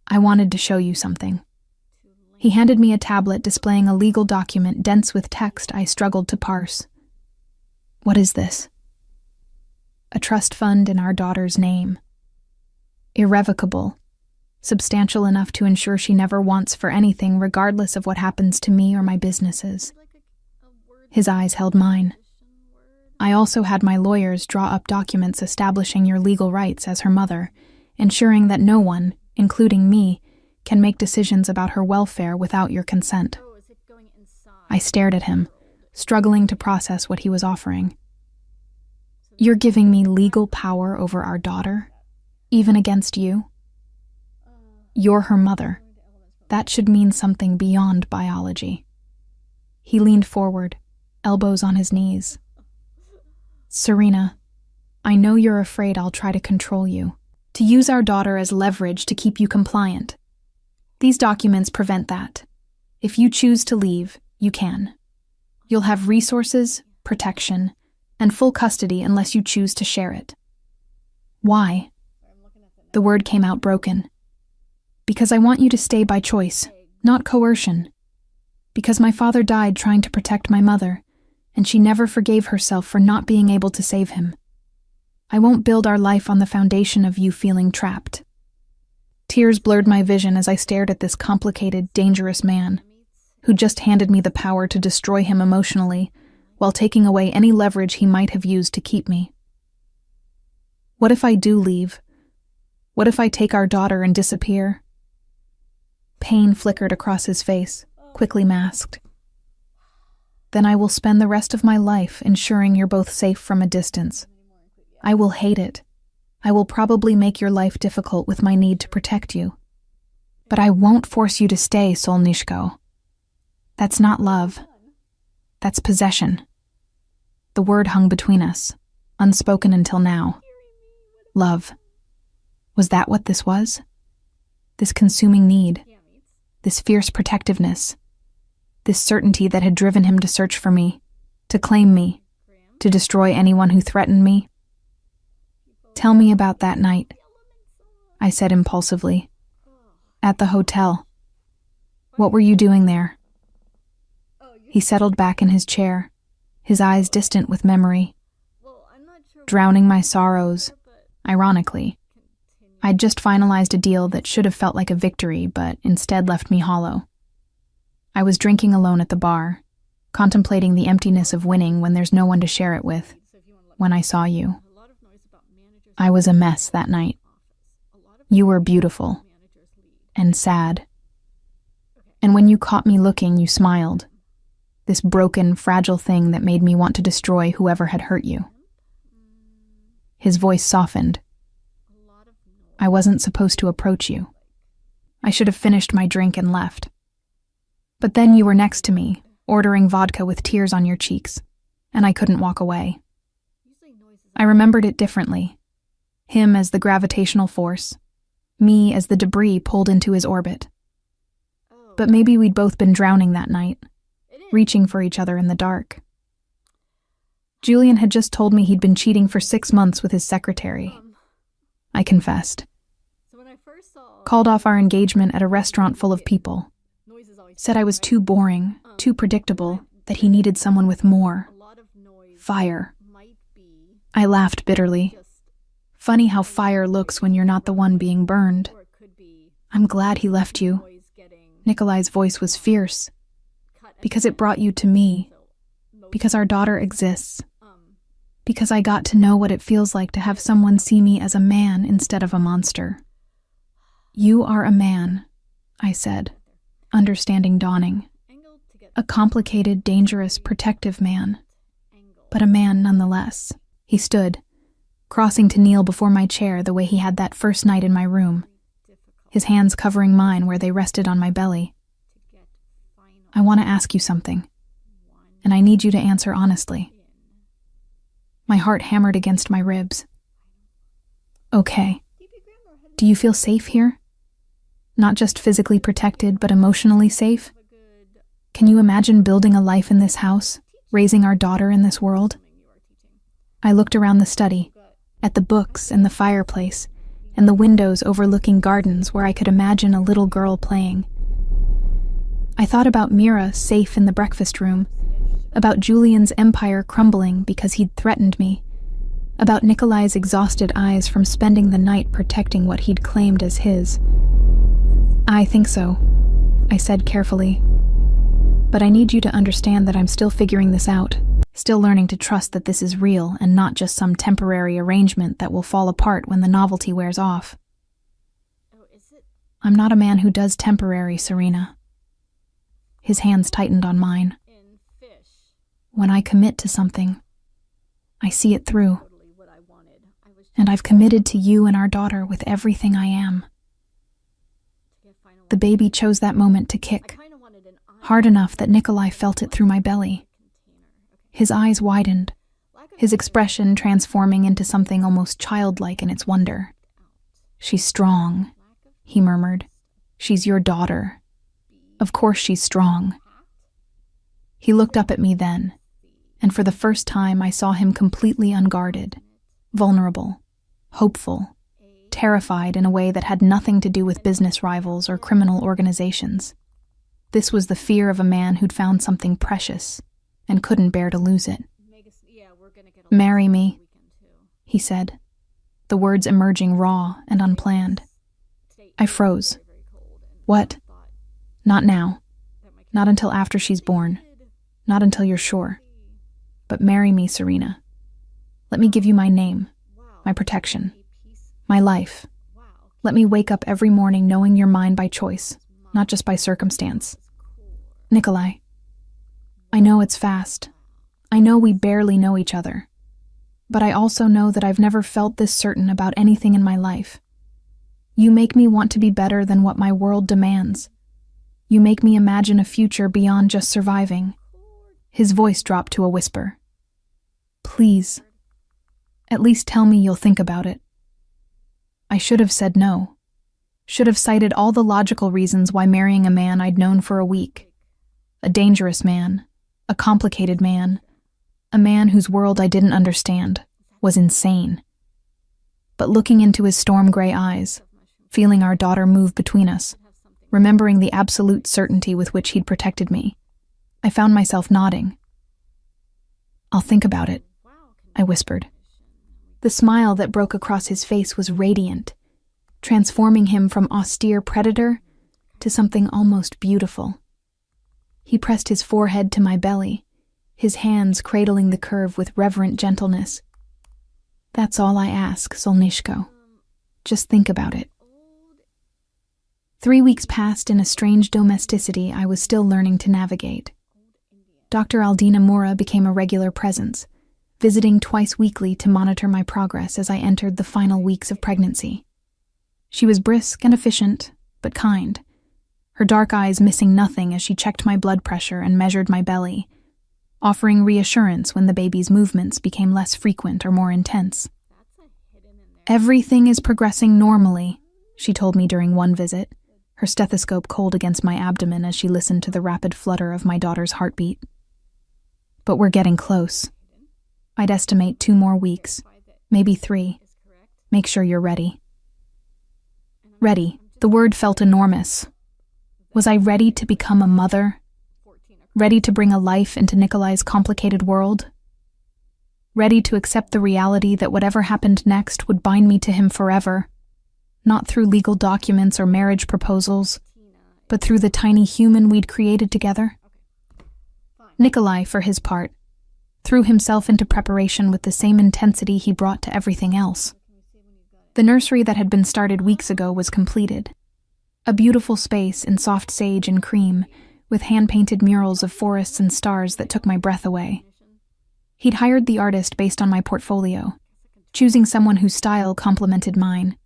"I wanted to show you something." He handed me a tablet displaying a legal document dense with text I struggled to parse. "What is this?" "A trust fund in our daughter's name. Irrevocable, substantial enough to ensure she never wants for anything regardless of what happens to me or my businesses." His eyes held mine. "I also had my lawyers draw up documents establishing your legal rights as her mother, ensuring that no one, including me, can make decisions about her welfare without your consent." I stared at him, struggling to process what he was offering. "You're giving me legal power over our daughter, even against you? You're her mother. That should mean something beyond biology." He leaned forward, elbows on his knees. "Serena, I know you're afraid I'll try to control you, to use our daughter as leverage to keep you compliant. These documents prevent that. If you choose to leave, you can. You'll have resources, protection, and full custody unless you choose to share it." "Why?" The word came out broken. "Because I want you to stay by choice, not coercion. Because my father died trying to protect my mother, and she never forgave herself for not being able to save him. I won't build our life on the foundation of you feeling trapped." Tears blurred my vision as I stared at this complicated, dangerous man, who just handed me the power to destroy him emotionally, while taking away any leverage he might have used to keep me. "What if I do leave? What if I take our daughter and disappear?" Pain flickered across his face, quickly masked. "Then I will spend the rest of my life ensuring you're both safe from a distance. I will hate it. I will probably make your life difficult with my need to protect you. But I won't force you to stay, Solnishko. That's not love. That's possession." The word hung between us, unspoken until now. Love. Was that what this was? This consuming need, this fierce protectiveness, this certainty that had driven him to search for me, to claim me, to destroy anyone who threatened me? Tell me about that night, I said impulsively. At the hotel. What were you doing there? He settled back in his chair, his eyes distant with memory. Drowning my sorrows, ironically. I'd just finalized a deal that should have felt like a victory, but instead left me hollow. I was drinking alone at the bar, contemplating the emptiness of winning when there's no one to share it with, when I saw you. I was a mess that night. You were beautiful. And sad. And when you caught me looking, you smiled. This broken, fragile thing that made me want to destroy whoever had hurt you. His voice softened. I wasn't supposed to approach you. I should have finished my drink and left. But then you were next to me, ordering vodka with tears on your cheeks, and I couldn't walk away. I remembered it differently. Him as the gravitational force, me as the debris pulled into his orbit. But maybe we'd both been drowning that night, reaching for each other in the dark. Julian had just told me he'd been cheating for 6 months with his secretary. I confessed. Called off our engagement at a restaurant full of people. Said I was too boring, too predictable, that he needed someone with more. Fire. I laughed bitterly. Funny how fire looks when you're not the one being burned. I'm glad he left you. Nikolai's voice was fierce. Because it brought you to me. Because our daughter exists. Because I got to know what it feels like to have someone see me as a man instead of a monster. You are a man, I said, understanding dawning. A complicated, dangerous, protective man. But a man nonetheless. He stood, crossing to kneel before my chair the way he had that first night in my room, his hands covering mine where they rested on my belly. I want to ask you something, and I need you to answer honestly. My heart hammered against my ribs. Okay. Do you feel safe here? Not just physically protected, but emotionally safe? Can you imagine building a life in this house, raising our daughter in this world? I looked around the study, at the books and the fireplace, and the windows overlooking gardens where I could imagine a little girl playing. I thought about Mira safe in the breakfast room, about Julian's empire crumbling because he'd threatened me, about Nikolai's exhausted eyes from spending the night protecting what he'd claimed as his. I think so, I said carefully. But I need you to understand that I'm still figuring this out, still learning to trust that this is real and not just some temporary arrangement that will fall apart when the novelty wears off. I'm not a man who does temporary, Serena. His hands tightened on mine. When I commit to something, I see it through. And I've committed to you and our daughter with everything I am. The baby chose that moment to kick, hard enough that Nikolai felt it through my belly. His eyes widened, his expression transforming into something almost childlike in its wonder. She's strong, he murmured. She's your daughter. Of course she's strong. He looked up at me then, and for the first time I saw him completely unguarded, vulnerable, hopeful, terrified in a way that had nothing to do with business rivals or criminal organizations. This was the fear of a man who'd found something precious and couldn't bear to lose it. Marry me, he said, the words emerging raw and unplanned. I froze. What? Not now. Not until after she's born. Not until you're sure. But marry me, Serena. Let me give you my name, my protection, my life. Let me wake up every morning knowing you're mine by choice, not just by circumstance. Nikolai, I know it's fast. I know we barely know each other. But I also know that I've never felt this certain about anything in my life. You make me want to be better than what my world demands. You make me imagine a future beyond just surviving. His voice dropped to a whisper. Please, at least tell me you'll think about it. I should have said no. Should have cited all the logical reasons why marrying a man I'd known for a week. A dangerous man, a complicated man, a man whose world I didn't understand, was insane. But looking into his storm-gray eyes, feeling our daughter move between us, remembering the absolute certainty with which he'd protected me, I found myself nodding. "I'll think about it," I whispered. The smile that broke across his face was radiant, transforming him from austere predator to something almost beautiful. He pressed his forehead to my belly, his hands cradling the curve with reverent gentleness. "That's all I ask, Solnishko. Just think about it." 3 weeks passed in a strange domesticity I was still learning to navigate. Dr. Aldina Mura became a regular presence, visiting twice weekly to monitor my progress as I entered the final weeks of pregnancy. She was brisk and efficient, but kind, her dark eyes missing nothing as she checked my blood pressure and measured my belly, offering reassurance when the baby's movements became less frequent or more intense. "Everything is progressing normally," she told me during one visit, her stethoscope cold against my abdomen as she listened to the rapid flutter of my daughter's heartbeat. "But we're getting close. I'd estimate 2 more weeks, maybe 3. Make sure you're ready." Ready. The word felt enormous. Was I ready to become a mother? Ready to bring a life into Nikolai's complicated world? Ready to accept the reality that whatever happened next would bind me to him forever, not through legal documents or marriage proposals, but through the tiny human we'd created together? Nikolai, for his part, threw himself into preparation with the same intensity he brought to everything else. The nursery that had been started weeks ago was completed. A beautiful space in soft sage and cream, with hand-painted murals of forests and stars that took my breath away. He'd hired the artist based on my portfolio, choosing someone whose style complemented mine.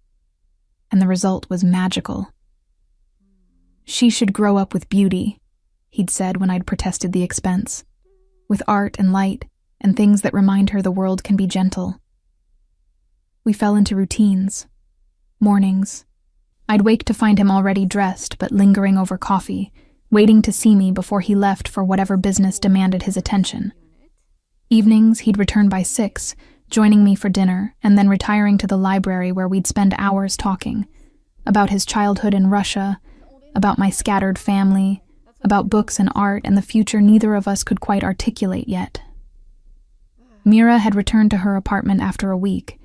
And the result was magical. "She should grow up with beauty," he'd said when I'd protested the expense. "With art and light, and things that remind her the world can be gentle." We fell into routines. Mornings. I'd wake to find him already dressed but lingering over coffee, waiting to see me before he left for whatever business demanded his attention. Evenings, he'd return by 6, joining me for dinner, and then retiring to the library where we'd spend hours talking about his childhood in Russia, about my scattered family, about books and art and the future neither of us could quite articulate yet. Mira had returned to her apartment after a week,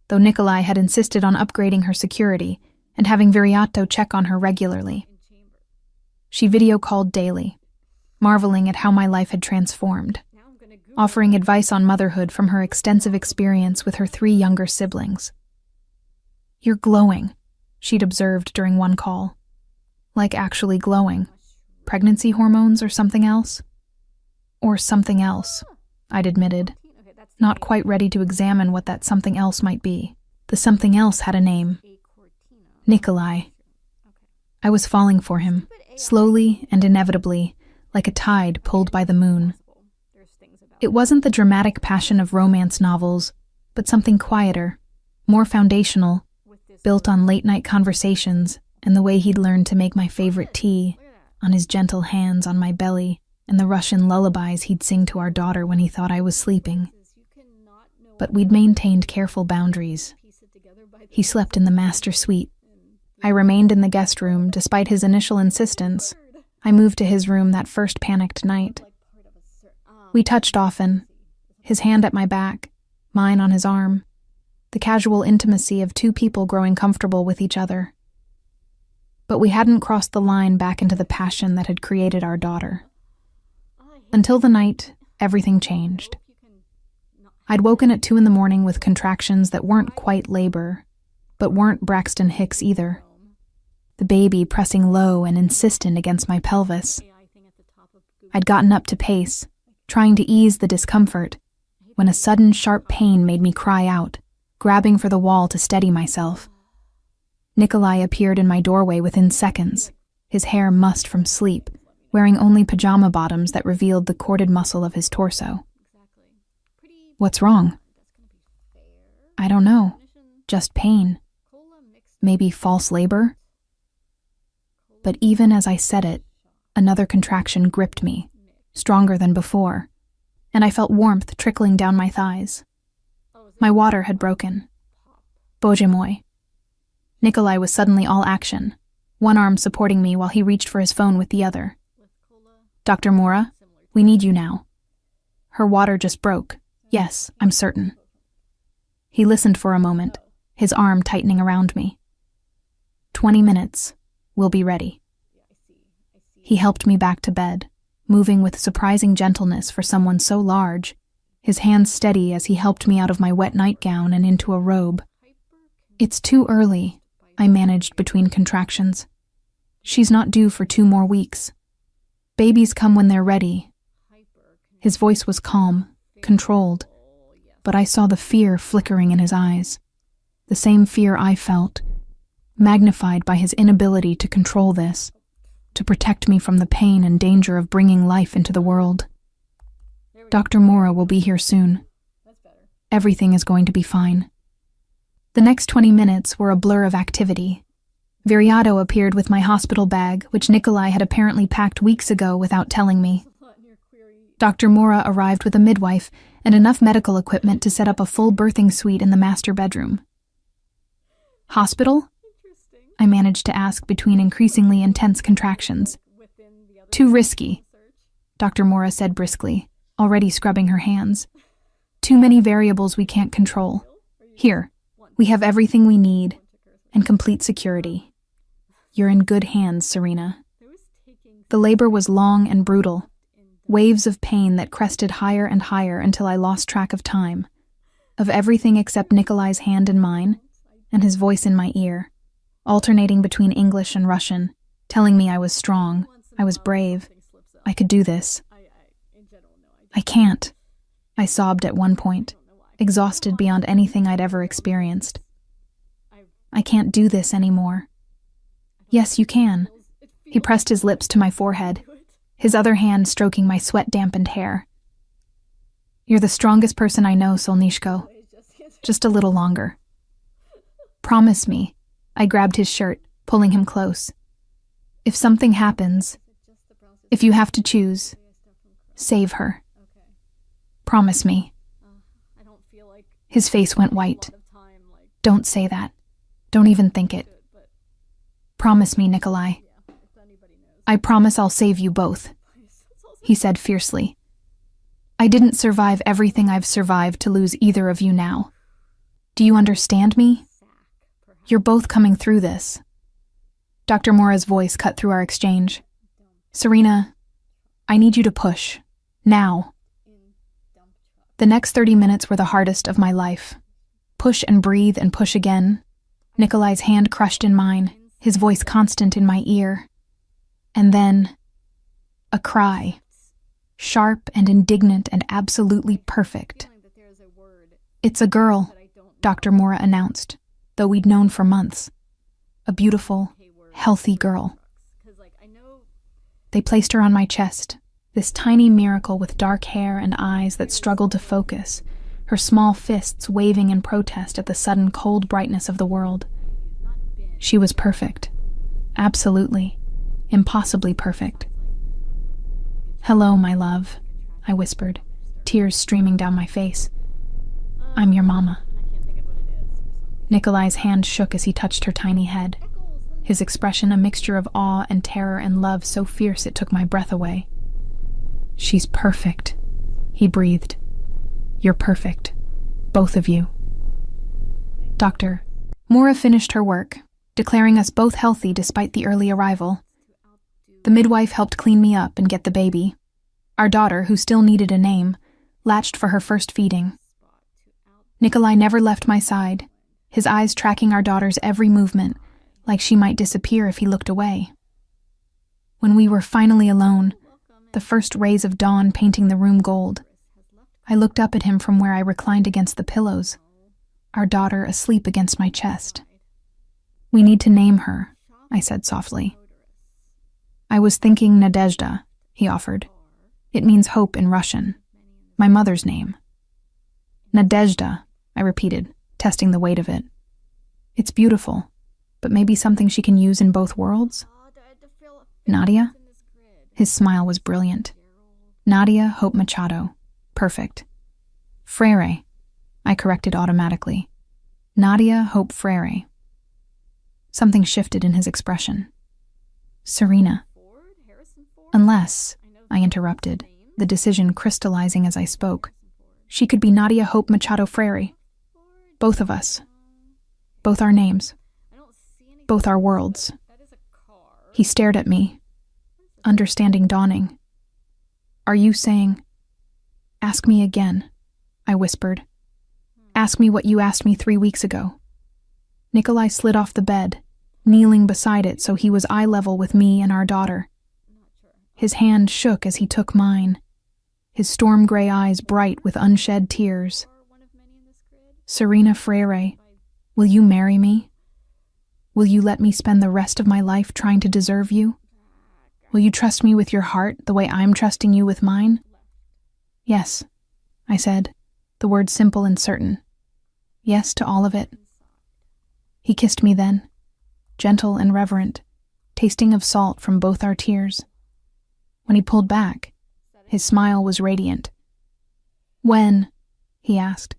though Nikolai had insisted on upgrading her security and having Viriato check on her regularly. She video-called daily, marveling at how my life had transformed, offering advice on motherhood from her extensive experience with her 3 younger siblings. "You're glowing," she'd observed during one call. Like actually glowing. Pregnancy hormones or something else? Or something else, I'd admitted, not quite ready to examine what that something else might be. The something else had a name. Nikolai. I was falling for him, slowly and inevitably, like a tide pulled by the moon. It wasn't the dramatic passion of romance novels, but something quieter, more foundational, built on late-night conversations and the way he'd learned to make my favorite tea, on his gentle hands on my belly, and the Russian lullabies he'd sing to our daughter when he thought I was sleeping. But we'd maintained careful boundaries. He slept in the master suite. I remained in the guest room despite his initial insistence. I moved to his room that first panicked night. We touched often, his hand at my back, mine on his arm, the casual intimacy of 2 people growing comfortable with each other. But we hadn't crossed the line back into the passion that had created our daughter. Until the night, everything changed. I'd woken at 2 in the morning with contractions that weren't quite labor, but weren't Braxton Hicks either. The baby pressing low and insistent against my pelvis. I'd gotten up to pace, trying to ease the discomfort, when a sudden sharp pain made me cry out, grabbing for the wall to steady myself. Nikolai appeared in my doorway within seconds, his hair mussed from sleep, wearing only pajama bottoms that revealed the corded muscle of his torso. "What's wrong?" "I don't know. Just pain." Maybe false labor? But even as I said it, another contraction gripped me, stronger than before, and I felt warmth trickling down my thighs. My water had broken. Bože moi. Nikolai was suddenly all action, one arm supporting me while he reached for his phone with the other. Dr. Mora, we need you now. Her water just broke. Yes, I'm certain. He listened for a moment, his arm tightening around me. 20 minutes. We'll be ready. He helped me back to bed, moving with surprising gentleness for someone so large, his hands steady as he helped me out of my wet nightgown and into a robe. It's too early, I managed between contractions. She's not due for 2 more weeks. Babies come when they're ready. His voice was calm, controlled, but I saw the fear flickering in his eyes. The same fear I felt, magnified by his inability to control this, to protect me from the pain and danger of bringing life into the world. Dr. Mora will be here soon. Everything is going to be fine. The next 20 minutes were a blur of activity. Viriato appeared with my hospital bag, which Nikolai had apparently packed weeks ago without telling me. Dr. Mora arrived with a midwife and enough medical equipment to set up a full birthing suite in the master bedroom. Hospital? I managed to ask between increasingly intense contractions. Too risky, Dr. Mora said briskly, already scrubbing her hands. Too many variables we can't control. Here, we have everything we need and complete security. You're in good hands, Serena. The labor was long and brutal, waves of pain that crested higher and higher until I lost track of time, of everything except Nikolai's hand in mine and his voice in my ear, alternating between English and Russian, telling me I was strong, I was brave, I could do this. I can't, I sobbed at one point, exhausted beyond anything I'd ever experienced. I can't do this anymore. Yes, you can. He pressed his lips to my forehead, his other hand stroking my sweat-dampened hair. You're the strongest person I know, Solnishko. Just a little longer. Promise me. I grabbed his shirt, pulling him close. If something happens, if you have to choose, save her. Promise me. His face went white. Don't say that. Don't even think it. Promise me, Nikolai. I promise I'll save you both, he said fiercely. I didn't survive everything I've survived to lose either of you now. Do you understand me? You're both coming through this. Dr. Mora's voice cut through our exchange. Serena, I need you to push. Now. The next 30 minutes were the hardest of my life. Push and breathe and push again. Nikolai's hand crushed in mine, his voice constant in my ear. And then, a cry. Sharp and indignant and absolutely perfect. It's a girl, Dr. Mora announced, though we'd known for months. A beautiful, healthy girl. They placed her on my chest, this tiny miracle with dark hair and eyes that struggled to focus, her small fists waving in protest at the sudden cold brightness of the world. She was perfect. Absolutely. Impossibly perfect. Hello, my love, I whispered, tears streaming down my face. I'm your mama. Nikolai's hand shook as he touched her tiny head, his expression a mixture of awe and terror and love so fierce it took my breath away. She's perfect, he breathed. You're perfect, both of you. Dr. Mora finished her work, declaring us both healthy despite the early arrival. The midwife helped clean me up and get the baby. Our daughter, who still needed a name, latched for her first feeding. Nikolai never left my side, his eyes tracking our daughter's every movement, like she might disappear if he looked away. When we were finally alone, the first rays of dawn painting the room gold, I looked up at him from where I reclined against the pillows, our daughter asleep against my chest. We need to name her, I said softly. I was thinking Nadezhda, he offered. It means hope in Russian. My mother's name. Nadezhda, I repeated, testing the weight of it. It's beautiful. but maybe something she can use in both worlds? Nadia? His smile was brilliant. Nadia Hope Machado. Perfect. Freire. I corrected automatically. Nadia Hope Freire. Something shifted in his expression. Serena. Unless, I interrupted, the decision crystallizing as I spoke, she could be Nadia Hope Machado Freire. Both of us. Both our names. Both our worlds. He stared at me, understanding dawning. Are you saying, ask me again, I whispered. Ask me what you asked me 3 weeks ago. Nikolai slid off the bed, kneeling beside it so he was eye level with me and our daughter. His hand shook as he took mine, his storm gray eyes bright with unshed tears. Serena Freire, will you marry me? Will you let me spend the rest of my life trying to deserve you? Will you trust me with your heart the way I'm trusting you with mine? Yes, I said, the word simple and certain. Yes to all of it. He kissed me then, gentle and reverent, tasting of salt from both our tears. When he pulled back, his smile was radiant. When? He asked.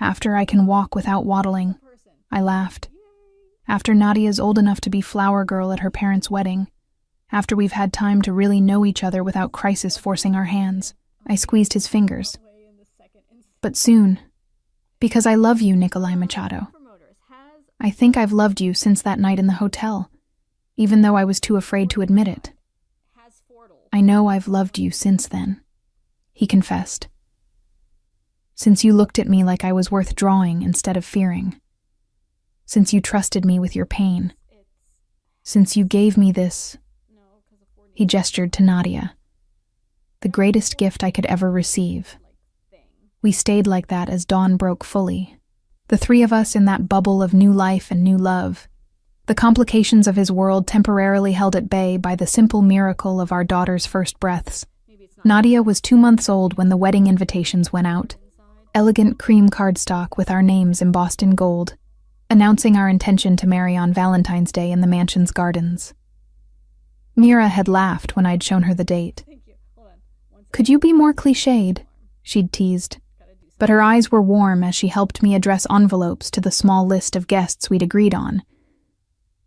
After I can walk without waddling, I laughed. After Nadia's old enough to be flower girl at her parents' wedding. After we've had time to really know each other without crisis forcing our hands. I squeezed his fingers. But soon, because I love you, Nikolai Machado. I think I've loved you since that night in the hotel, even though I was too afraid to admit it. I know I've loved you since then, he confessed. Since you looked at me like I was worth drawing instead of fearing. Since you trusted me with your pain. Since you gave me this, he gestured to Nadia, the greatest gift I could ever receive. We stayed like that as dawn broke fully, the three of us in that bubble of new life and new love, the complications of his world temporarily held at bay by the simple miracle of our daughter's first breaths. Nadia was 2 months old when the wedding invitations went out, elegant cream cardstock with our names embossed in gold, announcing our intention to marry on Valentine's Day in the mansion's gardens. Mira had laughed when I'd shown her the date. Could you be more cliched? She'd teased. But her eyes were warm as she helped me address envelopes to the small list of guests we'd agreed on.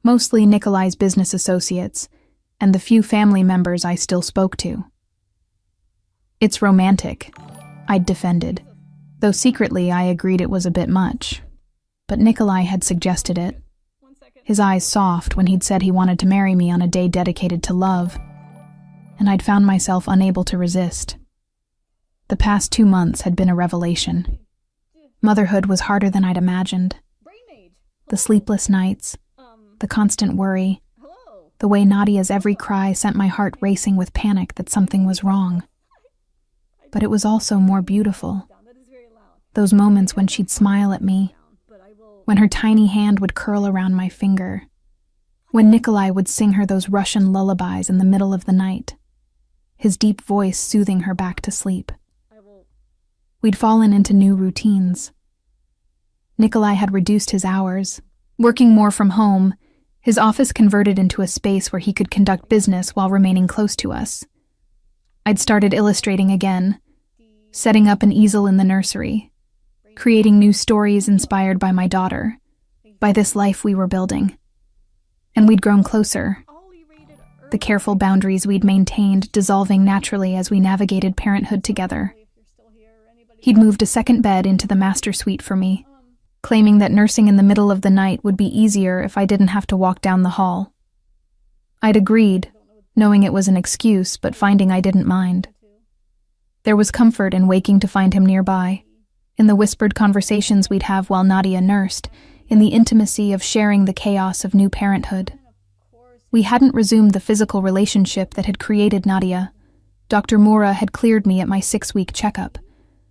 Mostly Nikolai's business associates, and the few family members I still spoke to. It's romantic, I'd defended, though secretly I agreed it was a bit much. But Nikolai had suggested it. His eyes soft when he'd said he wanted to marry me on a day dedicated to love, and I'd found myself unable to resist. The past 2 months had been a revelation. Motherhood was harder than I'd imagined. The sleepless nights, the constant worry, the way Nadia's every cry sent my heart racing with panic that something was wrong. But it was also more beautiful. Those moments when she'd smile at me, when her tiny hand would curl around my finger, when Nikolai would sing her those Russian lullabies in the middle of the night, his deep voice soothing her back to sleep. We'd fallen into new routines. Nikolai had reduced his hours, working more from home, his office converted into a space where he could conduct business while remaining close to us. I'd started illustrating again, setting up an easel in the nursery, creating new stories inspired by my daughter, by this life we were building. And we'd grown closer, the careful boundaries we'd maintained dissolving naturally as we navigated parenthood together. He'd moved a second bed into the master suite for me, claiming that nursing in the middle of the night would be easier if I didn't have to walk down the hall. I'd agreed, knowing it was an excuse, but finding I didn't mind. There was comfort in waking to find him nearby, in the whispered conversations we'd have while Nadia nursed, in the intimacy of sharing the chaos of new parenthood. We hadn't resumed the physical relationship that had created Nadia. Dr. Moura had cleared me at my 6-week checkup,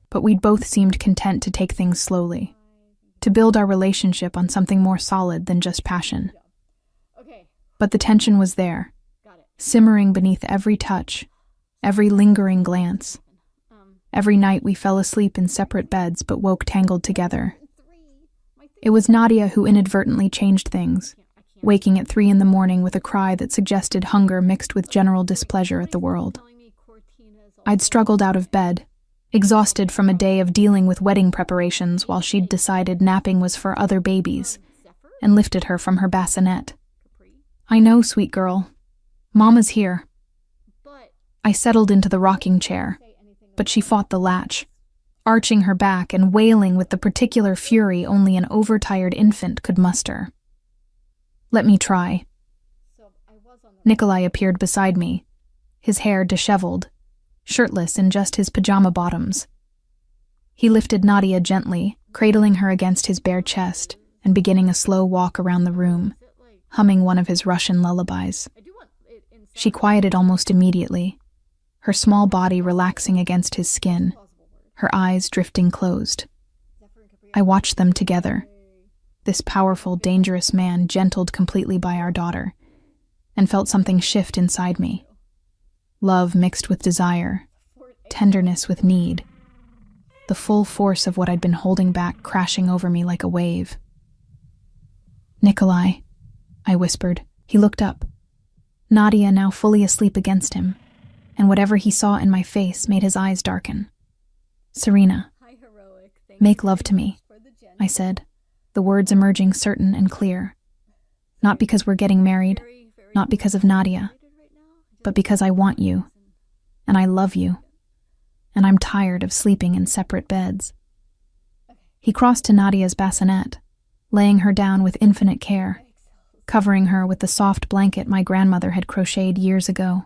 but we'd both seemed content to take things slowly, to build our relationship on something more solid than just passion. But the tension was there, simmering beneath every touch, every lingering glance. Every night we fell asleep in separate beds but woke tangled together. It was Nadia who inadvertently changed things, waking at 3 in the morning with a cry that suggested hunger mixed with general displeasure at the world. I'd struggled out of bed, exhausted from a day of dealing with wedding preparations while she'd decided napping was for other babies, and lifted her from her bassinet. "I know, sweet girl. Mama's here." I settled into the rocking chair, but she fought the latch, arching her back and wailing with the particular fury only an overtired infant could muster. "Let me try." Nikolai appeared beside me, his hair disheveled, shirtless in just his pajama bottoms. He lifted Nadia gently, cradling her against his bare chest and beginning a slow walk around the room, humming one of his Russian lullabies. She quieted almost immediately, her small body relaxing against his skin, her eyes drifting closed. I watched them together, this powerful, dangerous man gentled completely by our daughter, and felt something shift inside me. Love mixed with desire, tenderness with need, the full force of what I'd been holding back crashing over me like a wave. "Nikolai," I whispered. He looked up, Nadia now fully asleep against him, and whatever he saw in my face made his eyes darken. "Serena, make love to me," I said, the words emerging certain and clear. "Not because we're getting married, not because of Nadia, but because I want you, and I love you, and I'm tired of sleeping in separate beds." He crossed to Nadia's bassinet, laying her down with infinite care, covering her with the soft blanket my grandmother had crocheted years ago.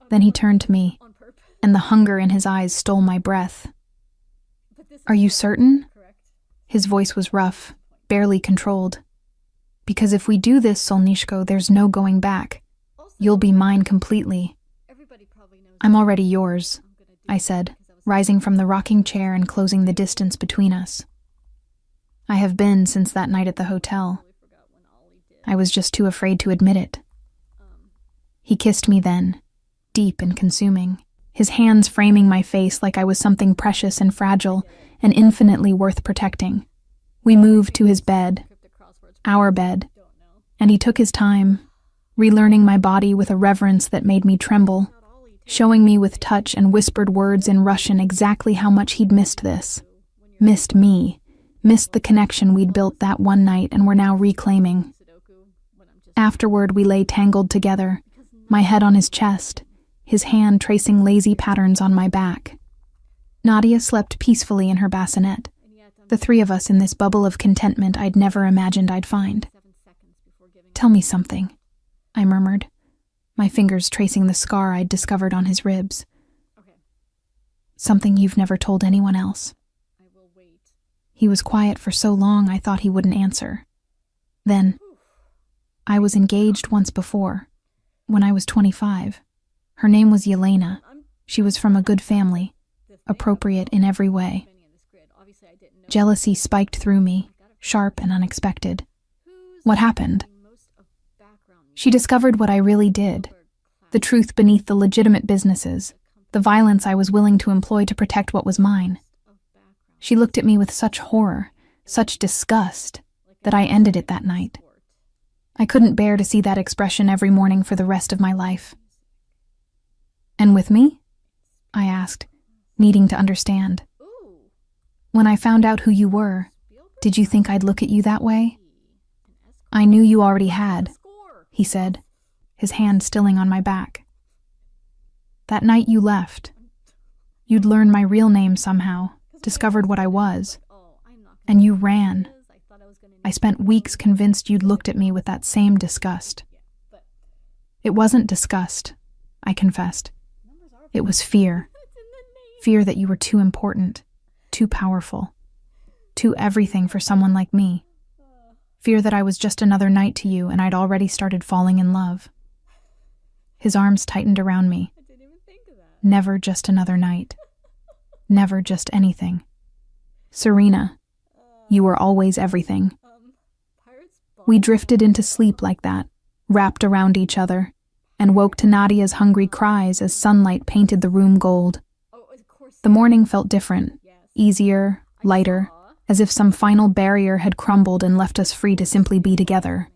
Then he turned to me, and the hunger in his eyes stole my breath. "Are you certain?" His voice was rough, barely controlled. "Because if we do this, Solnishko, there's no going back. You'll be mine completely." "I'm already yours," I said, rising from the rocking chair and closing the distance between us. "I have been since that night at the hotel. I was just too afraid to admit it." He kissed me then, deep and consuming, his hands framing my face like I was something precious and fragile and infinitely worth protecting. We moved to his bed, our bed, and he took his time, relearning my body with a reverence that made me tremble, showing me with touch and whispered words in Russian exactly how much he'd missed this, missed me, missed the connection we'd built that one night and were now reclaiming. Afterward, we lay tangled together, my head on his chest, his hand tracing lazy patterns on my back. Nadia slept peacefully in her bassinet, the three of us in this bubble of contentment I'd never imagined I'd find. "Tell me something," I murmured, my fingers tracing the scar I'd discovered on his ribs. "Something you've never told anyone else." He was quiet for so long I thought he wouldn't answer. Then, "I was engaged once before, when I was 25. Her name was Yelena. She was from a good family, appropriate in every way." Jealousy spiked through me, sharp and unexpected. "What happened?" "She discovered what I really did, the truth beneath the legitimate businesses, the violence I was willing to employ to protect what was mine. She looked at me with such horror, such disgust, that I ended it that night. I couldn't bear to see that expression every morning for the rest of my life." "And with me?" I asked, needing to understand. "When I found out who you were, did you think I'd look at you that way?" "I knew you already had," he said, his hand stilling on my back. "That night you left. You'd learned my real name somehow, discovered what I was, and you ran. I spent weeks convinced you'd looked at me with that same disgust." "It wasn't disgust," I confessed. "It was fear. Fear that you were too important, too powerful, too everything for someone like me. Fear that I was just another knight to you and I'd already started falling in love." His arms tightened around me. "Never just another knight. Never just anything. Serena, you were always everything." We drifted into sleep like that, wrapped around each other, and woke to Nadia's hungry cries as sunlight painted the room gold. The morning felt different, easier, lighter, as if some final barrier had crumbled and left us free to simply be together.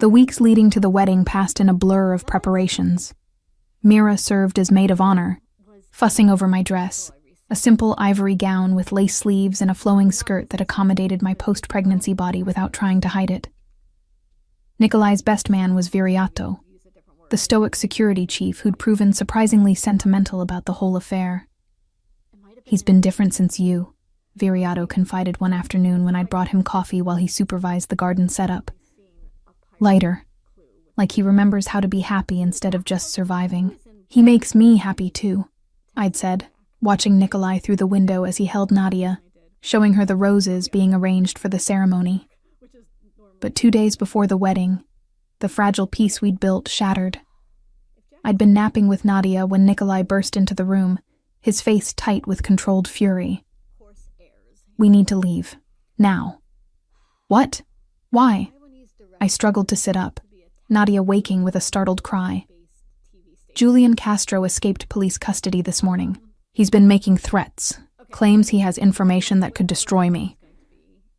The weeks leading to the wedding passed in a blur of preparations. Mira served as maid of honor, fussing over my dress, a simple ivory gown with lace sleeves and a flowing skirt that accommodated my post-pregnancy body without trying to hide it. Nikolai's best man was Viriato, the stoic security chief who'd proven surprisingly sentimental about the whole affair. "He's been different since you," Viriato confided one afternoon when I'd brought him coffee while he supervised the garden setup. "Lighter, like he remembers how to be happy instead of just surviving. He makes me happy too," I'd said, watching Nikolai through the window as he held Nadia, showing her the roses being arranged for the ceremony. But 2 days before the wedding, the fragile peace we'd built shattered. I'd been napping with Nadia when Nikolai burst into the room, his face tight with controlled fury. "We need to leave. Now." "What? Why?" I struggled to sit up, Nadia waking with a startled cry. "Julian Castro escaped police custody this morning. He's been making threats, claims he has information that could destroy me.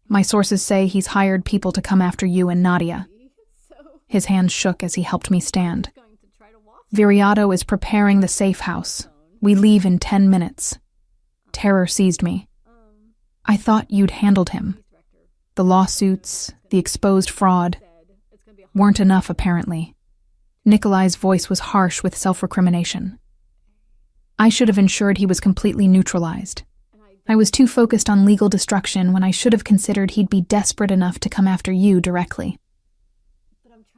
My sources say he's hired people to come after you and Nadia." His hands shook as he helped me stand. "Viriato is preparing the safe house. We leave in 10 minutes. Terror seized me. I thought you'd handled him. The lawsuits, the exposed fraud, weren't enough apparently." Nikolai's voice was harsh with self-recrimination. "I should have ensured he was completely neutralized. I was too focused on legal destruction when I should have considered he'd be desperate enough to come after you directly."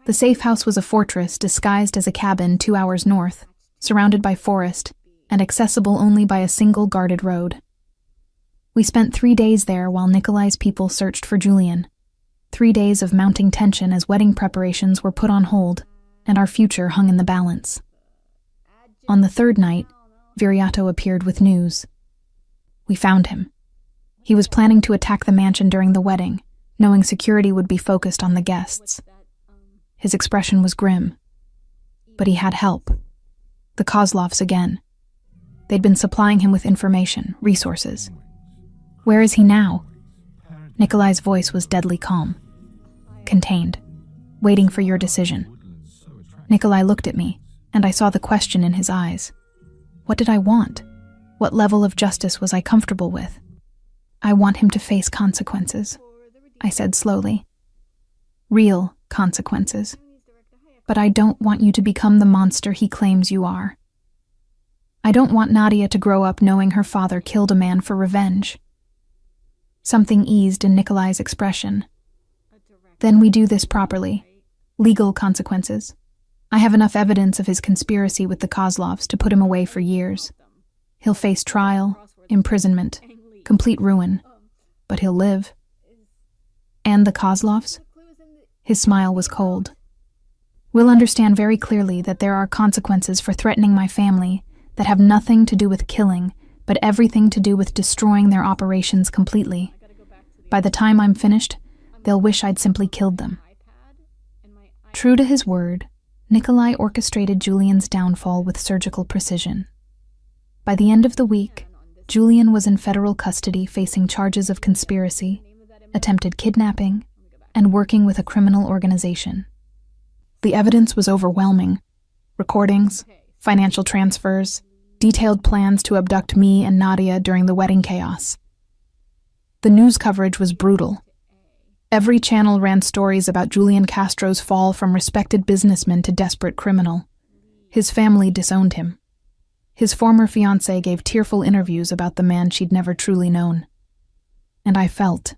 The safe house was a fortress disguised as a cabin 2 hours north, surrounded by forest, and accessible only by a single guarded road. We spent 3 days there while Nikolai's people searched for Julian. 3 days of mounting tension as wedding preparations were put on hold, and our future hung in the balance. On the 3rd night, Viriato appeared with news. We found him. He was planning to attack the mansion during the wedding, knowing security would be focused on the guests. His expression was grim. But he had help. The Kozlovs again. They'd been supplying him with information, resources. "Where is he now?" Nikolai's voice was deadly calm. "Contained. Waiting for your decision." Nikolai looked at me, and I saw the question in his eyes. What did I want? What level of justice was I comfortable with? "I want him to face consequences," I said slowly. "Real consequences. But I don't want you to become the monster he claims you are. I don't want Nadia to grow up knowing her father killed a man for revenge." Something eased in Nikolai's expression. "Then we do this properly. Legal consequences. I have enough evidence of his conspiracy with the Kozlovs to put him away for years. He'll face trial, imprisonment, complete ruin. But he'll live." "And the Kozlovs?" His smile was cold. "We'll understand very clearly that there are consequences for threatening my family that have nothing to do with killing, but everything to do with destroying their operations completely. By the time I'm finished, they'll wish I'd simply killed them." True to his word, Nikolai orchestrated Julian's downfall with surgical precision. By the end of the week, Julian was in federal custody facing charges of conspiracy, attempted kidnapping, and working with a criminal organization. The evidence was overwhelming. Recordings, financial transfers, detailed plans to abduct me and Nadia during the wedding chaos. The news coverage was brutal. Every channel ran stories about Julian Castro's fall from respected businessman to desperate criminal. His family disowned him. His former fiancée gave tearful interviews about the man she'd never truly known. And I felt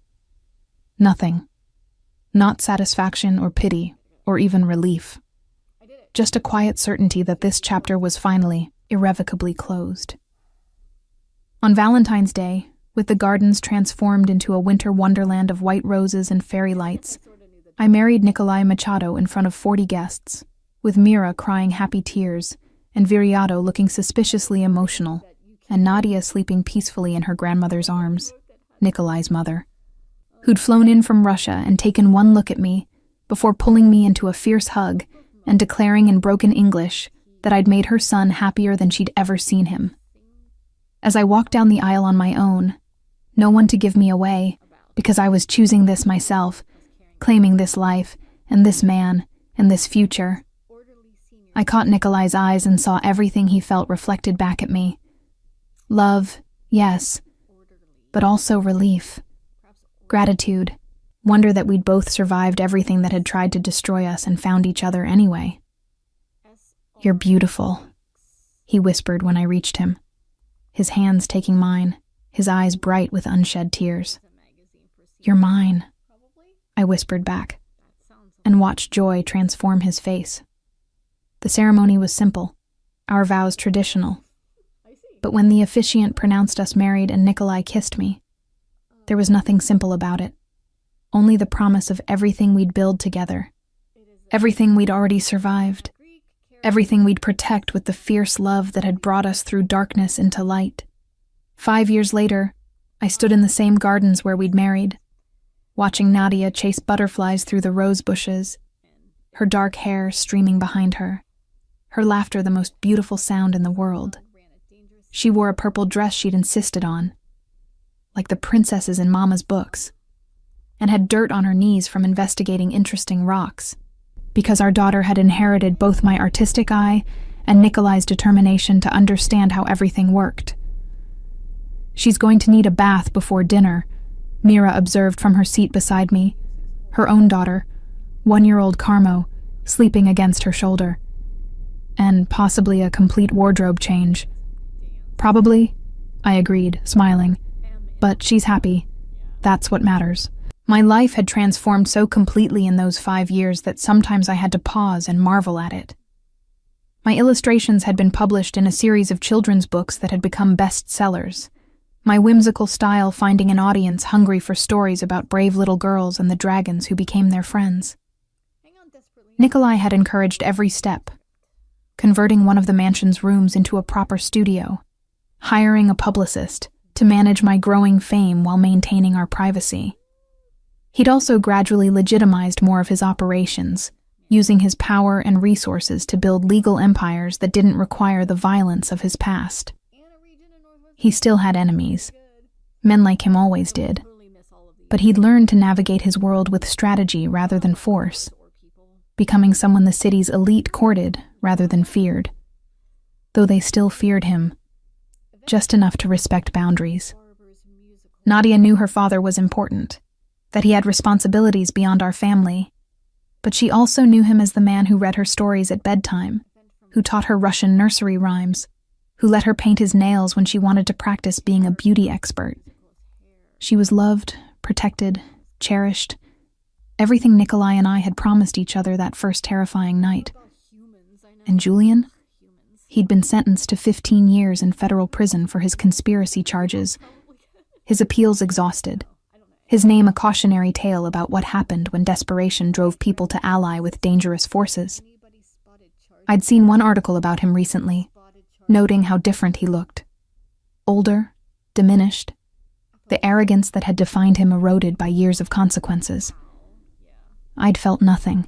nothing. Not satisfaction or pity, or even relief. Just a quiet certainty that this chapter was finally, irrevocably closed. On Valentine's Day, with the gardens transformed into a winter wonderland of white roses and fairy lights, I married Nikolai Machado in front of 40 guests, with Mira crying happy tears, and Viriato looking suspiciously emotional, and Nadia sleeping peacefully in her grandmother's arms, Nikolai's mother, who'd flown in from Russia and taken one look at me before pulling me into a fierce hug and declaring in broken English that I'd made her son happier than she'd ever seen him. As I walked down the aisle on my own, no one to give me away, because I was choosing this myself, claiming this life and this man and this future. I caught Nikolai's eyes and saw everything he felt reflected back at me. Love, yes, but also relief, gratitude, wonder that we'd both survived everything that had tried to destroy us and found each other anyway. "You're beautiful," he whispered when I reached him, his hands taking mine, his eyes bright with unshed tears. "You're mine," I whispered back, and watched joy transform his face. The ceremony was simple, our vows traditional. But when the officiant pronounced us married and Nikolai kissed me, there was nothing simple about it. Only the promise of everything we'd build together. Everything we'd already survived. Everything we'd protect with the fierce love that had brought us through darkness into light. 5 years later, I stood in the same gardens where we'd married, watching Nadia chase butterflies through the rose bushes, her dark hair streaming behind her, her laughter the most beautiful sound in the world. She wore a purple dress she'd insisted on, like the princesses in Mama's books, and had dirt on her knees from investigating interesting rocks, because our daughter had inherited both my artistic eye and Nikolai's determination to understand how everything worked. "She's going to need a bath before dinner," Mira observed from her seat beside me, her own daughter, 1-year-old Carmo, sleeping against her shoulder. "And possibly a complete wardrobe change." "Probably," I agreed, smiling. "But she's happy. That's what matters." My life had transformed so completely in those 5 years that sometimes I had to pause and marvel at it. My illustrations had been published in a series of children's books that had become bestsellers, my whimsical style finding an audience hungry for stories about brave little girls and the dragons who became their friends. Nikolai had encouraged every step, converting one of the mansion's rooms into a proper studio, hiring a publicist to manage my growing fame while maintaining our privacy. He'd also gradually legitimized more of his operations, using his power and resources to build legal empires that didn't require the violence of his past. He still had enemies. Men like him always did. But he'd learned to navigate his world with strategy rather than force, becoming someone the city's elite courted rather than feared. Though they still feared him, just enough to respect boundaries. Nadia knew her father was important, that he had responsibilities beyond our family, but she also knew him as the man who read her stories at bedtime, who taught her Russian nursery rhymes, who let her paint his nails when she wanted to practice being a beauty expert. She was loved, protected, cherished, everything Nikolai and I had promised each other that first terrifying night. And Julian? He'd been sentenced to 15 years in federal prison for his conspiracy charges, his appeals exhausted, his name a cautionary tale about what happened when desperation drove people to ally with dangerous forces. I'd seen one article about him recently, noting how different he looked. Older, diminished, the arrogance that had defined him eroded by years of consequences. I'd felt nothing.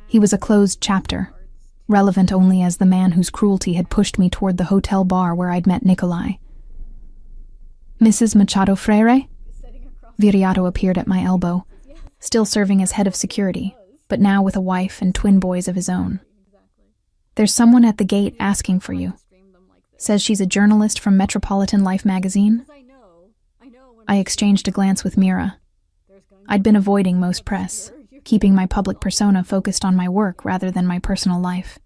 He was a closed chapter, relevant only as the man whose cruelty had pushed me toward the hotel bar where I'd met Nikolai. "Mrs. Machado Freire?" Viriato appeared at my elbow, still serving as head of security, but now with a wife and twin boys of his own. "There's someone at the gate asking for you. Says she's a journalist from Metropolitan Life magazine." I exchanged a glance with Mira. I'd been avoiding most press, keeping my public persona focused on my work rather than my personal life.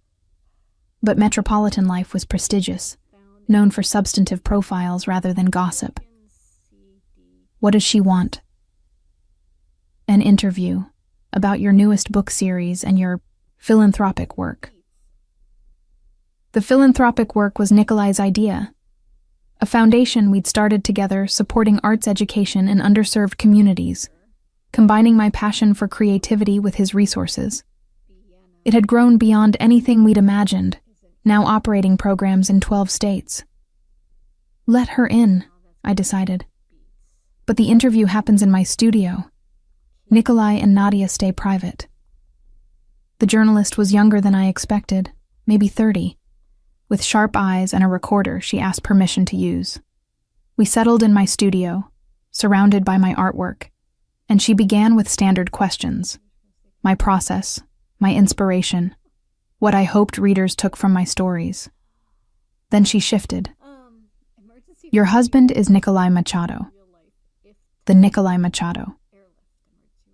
But Metropolitan Life was prestigious, known for substantive profiles rather than gossip. "What does she want?" "An interview about your newest book series and your philanthropic work." The philanthropic work was Nikolai's idea, a foundation we'd started together supporting arts education in underserved communities, combining my passion for creativity with his resources. It had grown beyond anything we'd imagined, now operating programs in 12 states. Let her in, I decided. But the interview happens in my studio. Nikolai and Nadia stay private. The journalist was younger than I expected, maybe 30. With sharp eyes and a recorder she asked permission to use. We settled in my studio, surrounded by my artwork, and she began with standard questions. My process, my inspiration, what I hoped readers took from my stories. Then she shifted. Your husband is Nikolai Machado. The Nikolai Machado.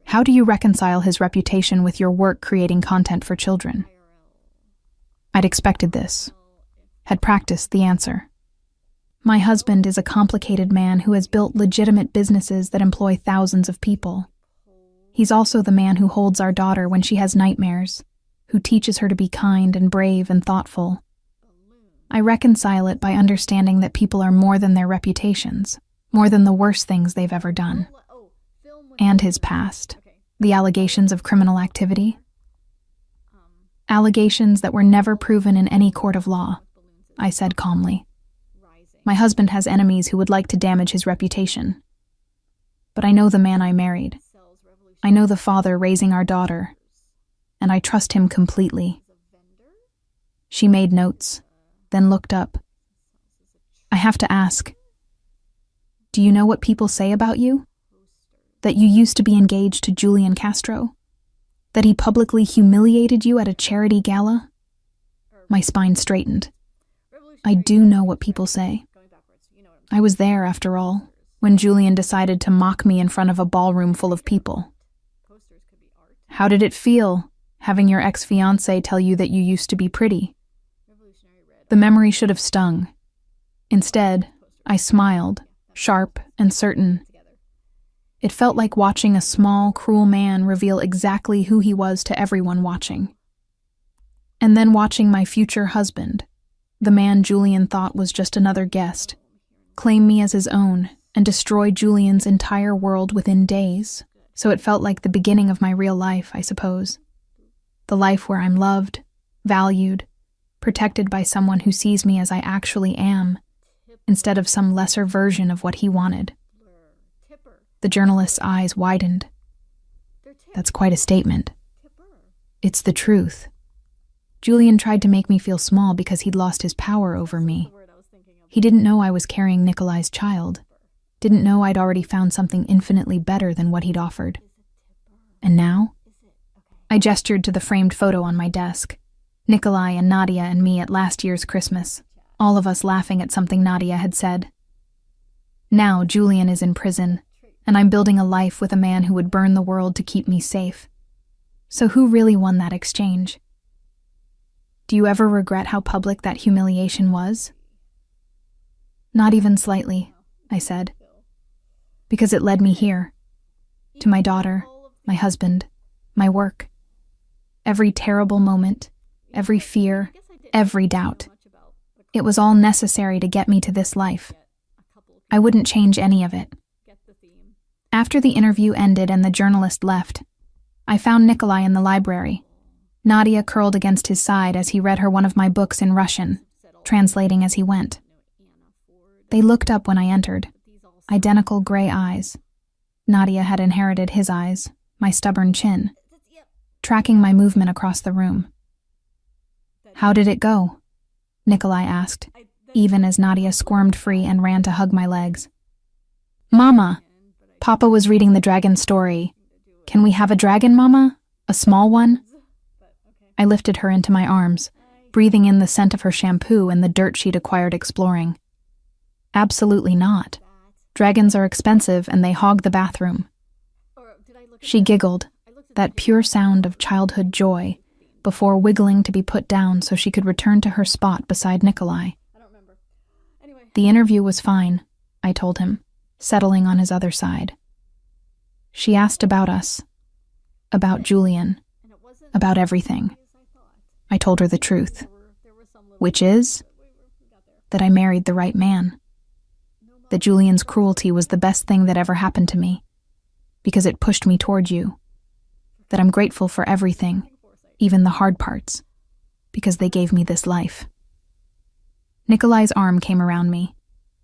How do you reconcile his reputation with your work creating content for children? I'd expected this. Had practiced the answer. My husband is a complicated man who has built legitimate businesses that employ thousands of people. He's also the man who holds our daughter when she has nightmares, who teaches her to be kind and brave and thoughtful. I reconcile it by understanding that people are more than their reputations, more than the worst things they've ever done. And his past, the allegations of criminal activity. Allegations that were never proven in any court of law, I said calmly. My husband has enemies who would like to damage his reputation. But I know the man I married. I know the father raising our daughter, and I trust him completely. She made notes, then looked up. I have to ask, do you know what people say about you? That you used to be engaged to Julian Castro? That he publicly humiliated you at a charity gala? My spine straightened. I do know what people say. I was there, after all, when Julian decided to mock me in front of a ballroom full of people. How did it feel, having your ex-fiancé tell you that you used to be pretty? The memory should have stung. Instead, I smiled, sharp and certain. It felt like watching a small, cruel man reveal exactly who he was to everyone watching. And then watching my future husband, the man Julian thought was just another guest, claim me as his own and destroy Julian's entire world within days. So it felt like the beginning of my real life, I suppose. The life where I'm loved, valued, protected by someone who sees me as I actually am, instead of some lesser version of what he wanted. The journalist's eyes widened. That's quite a statement. It's the truth. Julian tried to make me feel small because he'd lost his power over me. He didn't know I was carrying Nikolai's child. Didn't know I'd already found something infinitely better than what he'd offered. And now? I gestured to the framed photo on my desk. Nikolai and Nadia and me at last year's Christmas, all of us laughing at something Nadia had said. Now Julian is in prison, and I'm building a life with a man who would burn the world to keep me safe. So who really won that exchange? Do you ever regret how public that humiliation was? Not even slightly, I said. Because it led me here. To my daughter, my husband, my work. Every terrible moment, every fear, every doubt. It was all necessary to get me to this life. I wouldn't change any of it. After the interview ended and the journalist left, I found Nikolai in the library. Nadia curled against his side as he read her one of my books in Russian, translating as he went. They looked up when I entered, identical gray eyes. Nadia had inherited his eyes, my stubborn chin, tracking my movement across the room. How did it go? Nikolai asked, even as Nadia squirmed free and ran to hug my legs. Mama, Papa was reading the dragon story. Can we have a dragon, Mama? A small one? I lifted her into my arms, breathing in the scent of her shampoo and the dirt she'd acquired exploring. Absolutely not. Dragons are expensive and they hog the bathroom. She giggled, that pure sound of childhood joy, before wiggling to be put down so she could return to her spot beside Nikolai. The interview was fine, I told him, settling on his other side. She asked about us, about Julian, about everything. I told her the truth, which is that I married the right man. That Julian's cruelty was the best thing that ever happened to me, because it pushed me toward you. That I'm grateful for everything, even the hard parts, because they gave me this life. Nikolai's arm came around me,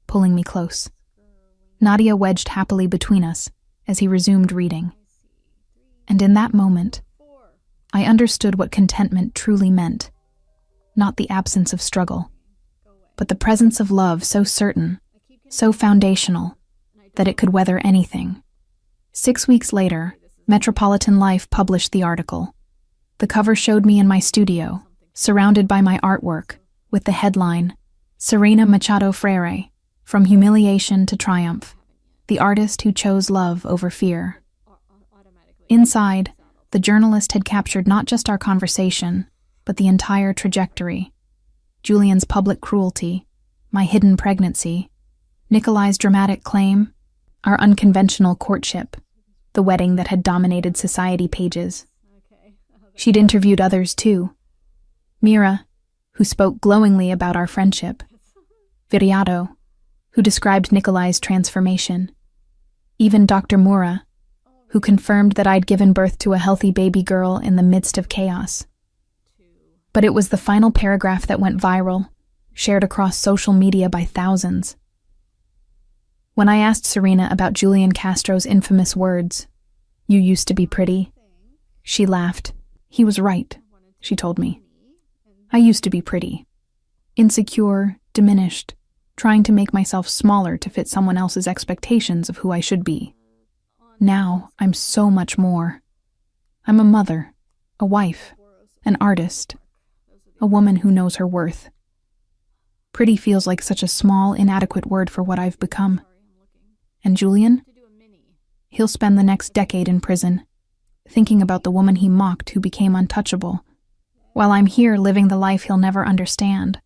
pulling me close. Nadia wedged happily between us as he resumed reading. And in that moment, I understood what contentment truly meant. Not the absence of struggle, but the presence of love so certain, so foundational, that it could weather anything. 6 weeks later, Metropolitan Life published the article. The cover showed me in my studio, surrounded by my artwork, with the headline, Serena Machado Freire, From Humiliation to Triumph, the artist who chose love over fear. Inside, the journalist had captured not just our conversation, but the entire trajectory. Julian's public cruelty, my hidden pregnancy, Nikolai's dramatic claim, our unconventional courtship, the wedding that had dominated society pages. She'd interviewed others too. Mira, who spoke glowingly about our friendship. Viriato, who described Nikolai's transformation. Even Dr. Mura, who confirmed that I'd given birth to a healthy baby girl in the midst of chaos. But it was the final paragraph that went viral, shared across social media by thousands. When I asked Serena about Julian Castro's infamous words, "You used to be pretty," she laughed. "He was right," she told me. "I used to be pretty. Insecure, diminished, trying to make myself smaller to fit someone else's expectations of who I should be. Now, I'm so much more. I'm a mother, a wife, an artist, a woman who knows her worth. Pretty feels like such a small, inadequate word for what I've become. And Julian? He'll spend the next decade in prison, thinking about the woman he mocked who became untouchable, while I'm here living the life he'll never understand.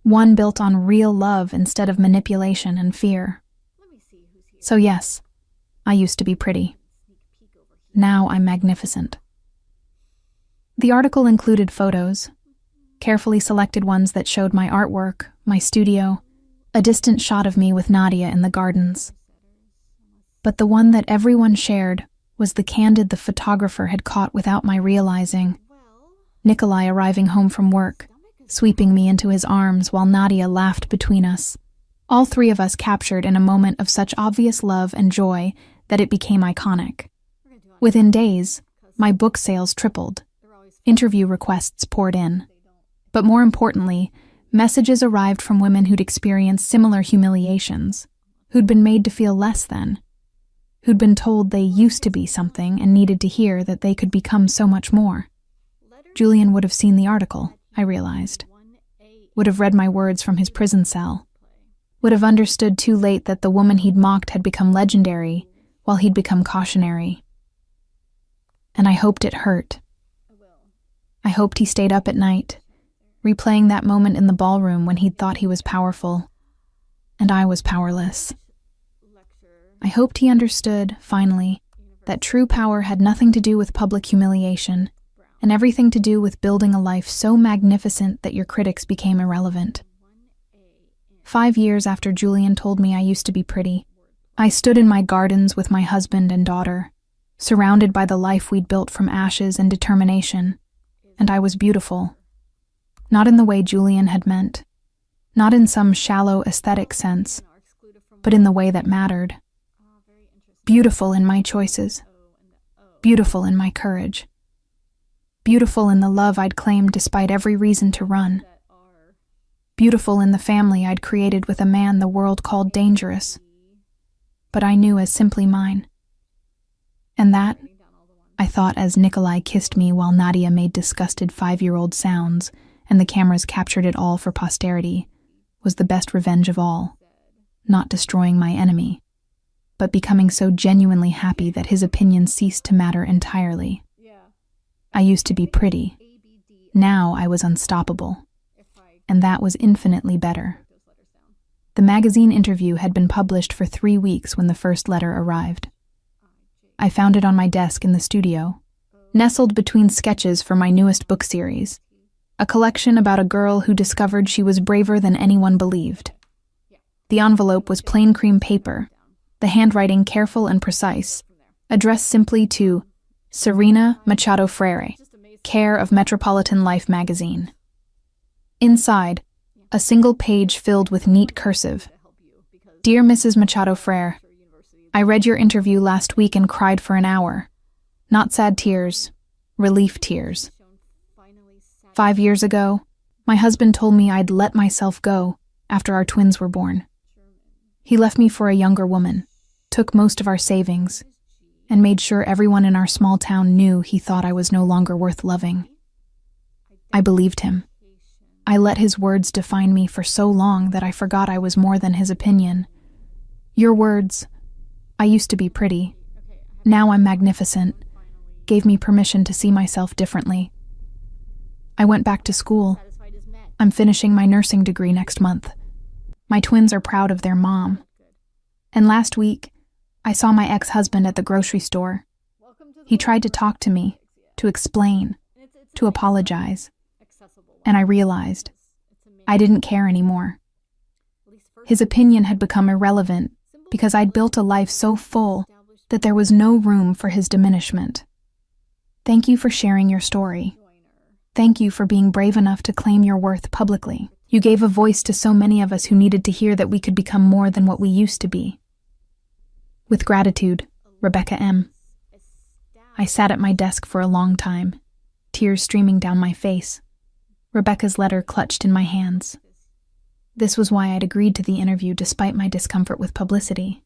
One built on real love instead of manipulation and fear. So yes, I used to be pretty. Now I'm magnificent." The article included photos, carefully selected ones that showed my artwork, my studio, a distant shot of me with Nadia in the gardens. But the one that everyone shared was the candid the photographer had caught without my realizing. Nikolai arriving home from work, sweeping me into his arms while Nadia laughed between us. All three of us captured in a moment of such obvious love and joy that it became iconic. Within days, my book sales tripled. Interview requests poured in. But more importantly, messages arrived from women who'd experienced similar humiliations, who'd been made to feel less than, who'd been told they used to be something and needed to hear that they could become so much more. Julian would have seen the article, I realized. Would have read my words from his prison cell. Would have understood too late that the woman he'd mocked had become legendary, while he'd become cautionary. And I hoped it hurt. I hoped he stayed up at night, replaying that moment in the ballroom when he'd thought he was powerful, and I was powerless. I hoped he understood, finally, that true power had nothing to do with public humiliation, and everything to do with building a life so magnificent that your critics became irrelevant. 5 years after Julian told me I used to be pretty, I stood in my gardens with my husband and daughter, surrounded by the life we'd built from ashes and determination, and I was beautiful. Not in the way Julian had meant, not in some shallow aesthetic sense, but in the way that mattered. Beautiful in my choices, beautiful in my courage, beautiful in the love I'd claimed despite every reason to run, beautiful in the family I'd created with a man the world called dangerous, but I knew as simply mine. And that, I thought as Nikolai kissed me while Nadia made disgusted 5-year-old sounds and the cameras captured it all for posterity, was the best revenge of all, not destroying my enemy, but becoming so genuinely happy that his opinion ceased to matter entirely. I used to be pretty. Now I was unstoppable. And that was infinitely better. The magazine interview had been published for 3 weeks when the first letter arrived. I found it on my desk in the studio, nestled between sketches for my newest book series, a collection about a girl who discovered she was braver than anyone believed. The envelope was plain cream paper, the handwriting careful and precise, addressed simply to Serena Machado Freire, care of Metropolitan Life magazine. Inside, a single page filled with neat cursive. Dear Mrs. Machado Freire, I read your interview last week and cried for an hour. Not sad tears, relief tears. 5 years ago, my husband told me I'd let myself go after our twins were born. He left me for a younger woman, took most of our savings, and made sure everyone in our small town knew he thought I was no longer worth loving. I believed him. I let his words define me for so long that I forgot I was more than his opinion. Your words, "I used to be pretty, now I'm magnificent," gave me permission to see myself differently. I went back to school. I'm finishing my nursing degree next month. My twins are proud of their mom. And last week, I saw my ex-husband at the grocery store. He tried to talk to me, to explain, to apologize. And I realized I didn't care anymore. His opinion had become irrelevant because I'd built a life so full that there was no room for his diminishment. Thank you for sharing your story. Thank you for being brave enough to claim your worth publicly. You gave a voice to so many of us who needed to hear that we could become more than what we used to be. With gratitude, Rebecca M. I sat at my desk for a long time, tears streaming down my face. Rebecca's letter clutched in my hands. This was why I'd agreed to the interview despite my discomfort with publicity.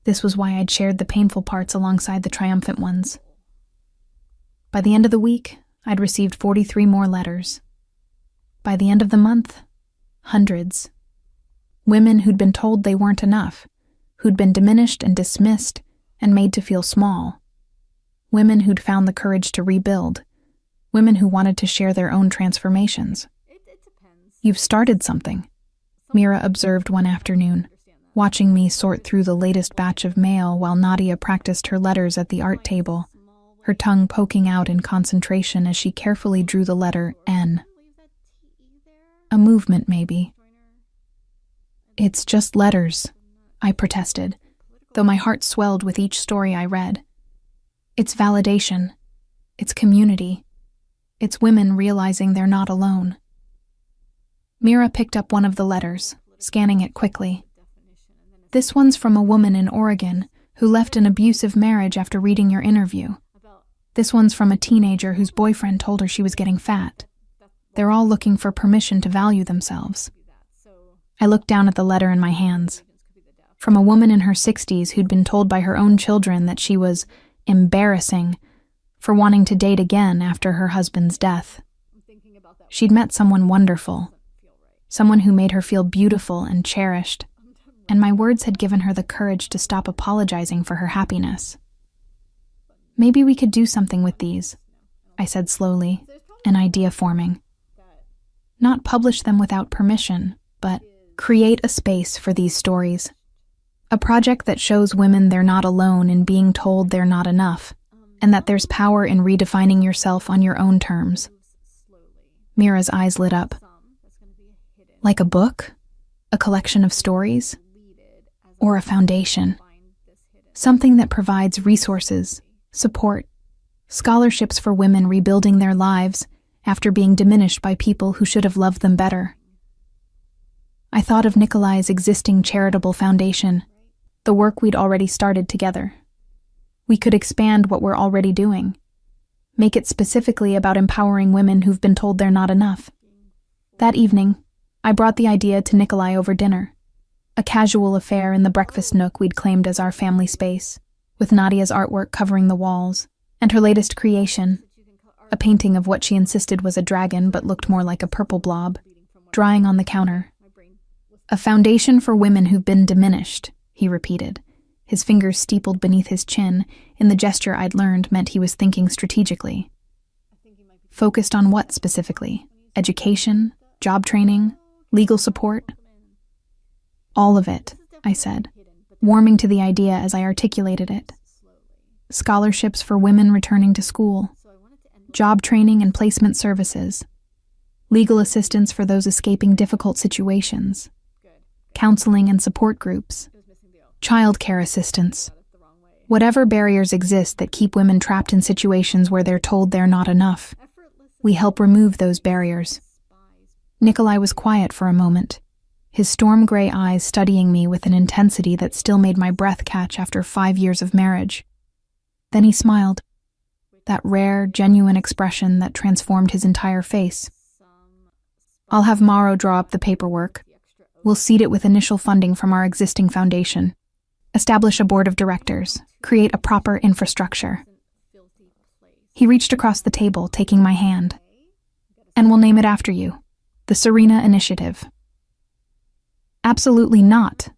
This was why I'd shared the painful parts alongside the triumphant ones. By the end of the week, I'd received 43 more letters. By the end of the month, hundreds. Women who'd been told they weren't enough, who'd been diminished and dismissed and made to feel small. Women who'd found the courage to rebuild. Women who wanted to share their own transformations. You've started something, Mira observed one afternoon, watching me sort through the latest batch of mail while Nadia practiced her letters at the art table, her tongue poking out in concentration as she carefully drew the letter N. A movement, maybe. It's just letters, I protested, though my heart swelled with each story I read. It's validation. It's community. It's women realizing they're not alone. Mira picked up one of the letters, scanning it quickly. This one's from a woman in Oregon who left an abusive marriage after reading your interview. This one's from a teenager whose boyfriend told her she was getting fat. They're all looking for permission to value themselves. I looked down at the letter in my hands. From a woman in her 60s who'd been told by her own children that she was embarrassing for wanting to date again after her husband's death. She'd met someone wonderful, someone who made her feel beautiful and cherished, and my words had given her the courage to stop apologizing for her happiness. Maybe we could do something with these, I said slowly, an idea forming. Not publish them without permission, but create a space for these stories. A project that shows women they're not alone in being told they're not enough, and that there's power in redefining yourself on your own terms. Mira's eyes lit up. Like a book? A collection of stories? Or a foundation? Something that provides resources, support, scholarships for women rebuilding their lives after being diminished by people who should have loved them better. I thought of Nikolai's existing charitable foundation, the work we'd already started together. We could expand what we're already doing, make it specifically about empowering women who've been told they're not enough. That evening, I brought the idea to Nikolai over dinner, a casual affair in the breakfast nook we'd claimed as our family space, with Nadia's artwork covering the walls, and her latest creation, a painting of what she insisted was a dragon but looked more like a purple blob, drying on the counter. A foundation for women who've been diminished, he repeated, his fingers steepled beneath his chin in the gesture I'd learned meant he was thinking strategically. Focused on what specifically? Education? Job training? Legal support? All of it, I said, warming to the idea as I articulated it. Scholarships for women returning to school, job training and placement services, legal assistance for those escaping difficult situations, counseling and support groups, childcare assistance. Whatever barriers exist that keep women trapped in situations where they're told they're not enough, we help remove those barriers. Nikolai was quiet for a moment, his storm gray eyes studying me with an intensity that still made my breath catch after 5 years of marriage. Then he smiled, that rare, genuine expression that transformed his entire face. I'll have Mauro draw up the paperwork. We'll seed it with initial funding from our existing foundation. Establish a board of directors. Create a proper infrastructure. He reached across the table, taking my hand. And we'll name it after you. The Serena Initiative. Absolutely not,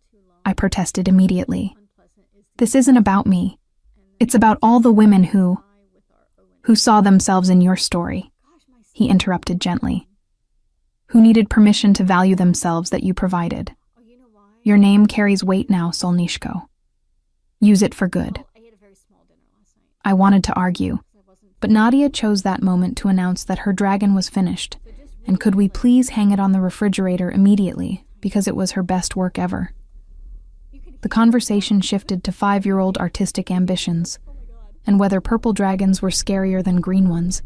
I protested immediately. This isn't about me. It's about all the women who saw themselves in your story, he interrupted gently. Who needed permission to value themselves that you provided. Your name carries weight now, Solnishko. Use it for good. I wanted to argue, but Nadia chose that moment to announce that her dragon was finished, and could we please hang it on the refrigerator immediately, because it was her best work ever. The conversation shifted to 5-year-old artistic ambitions, and whether purple dragons were scarier than green ones,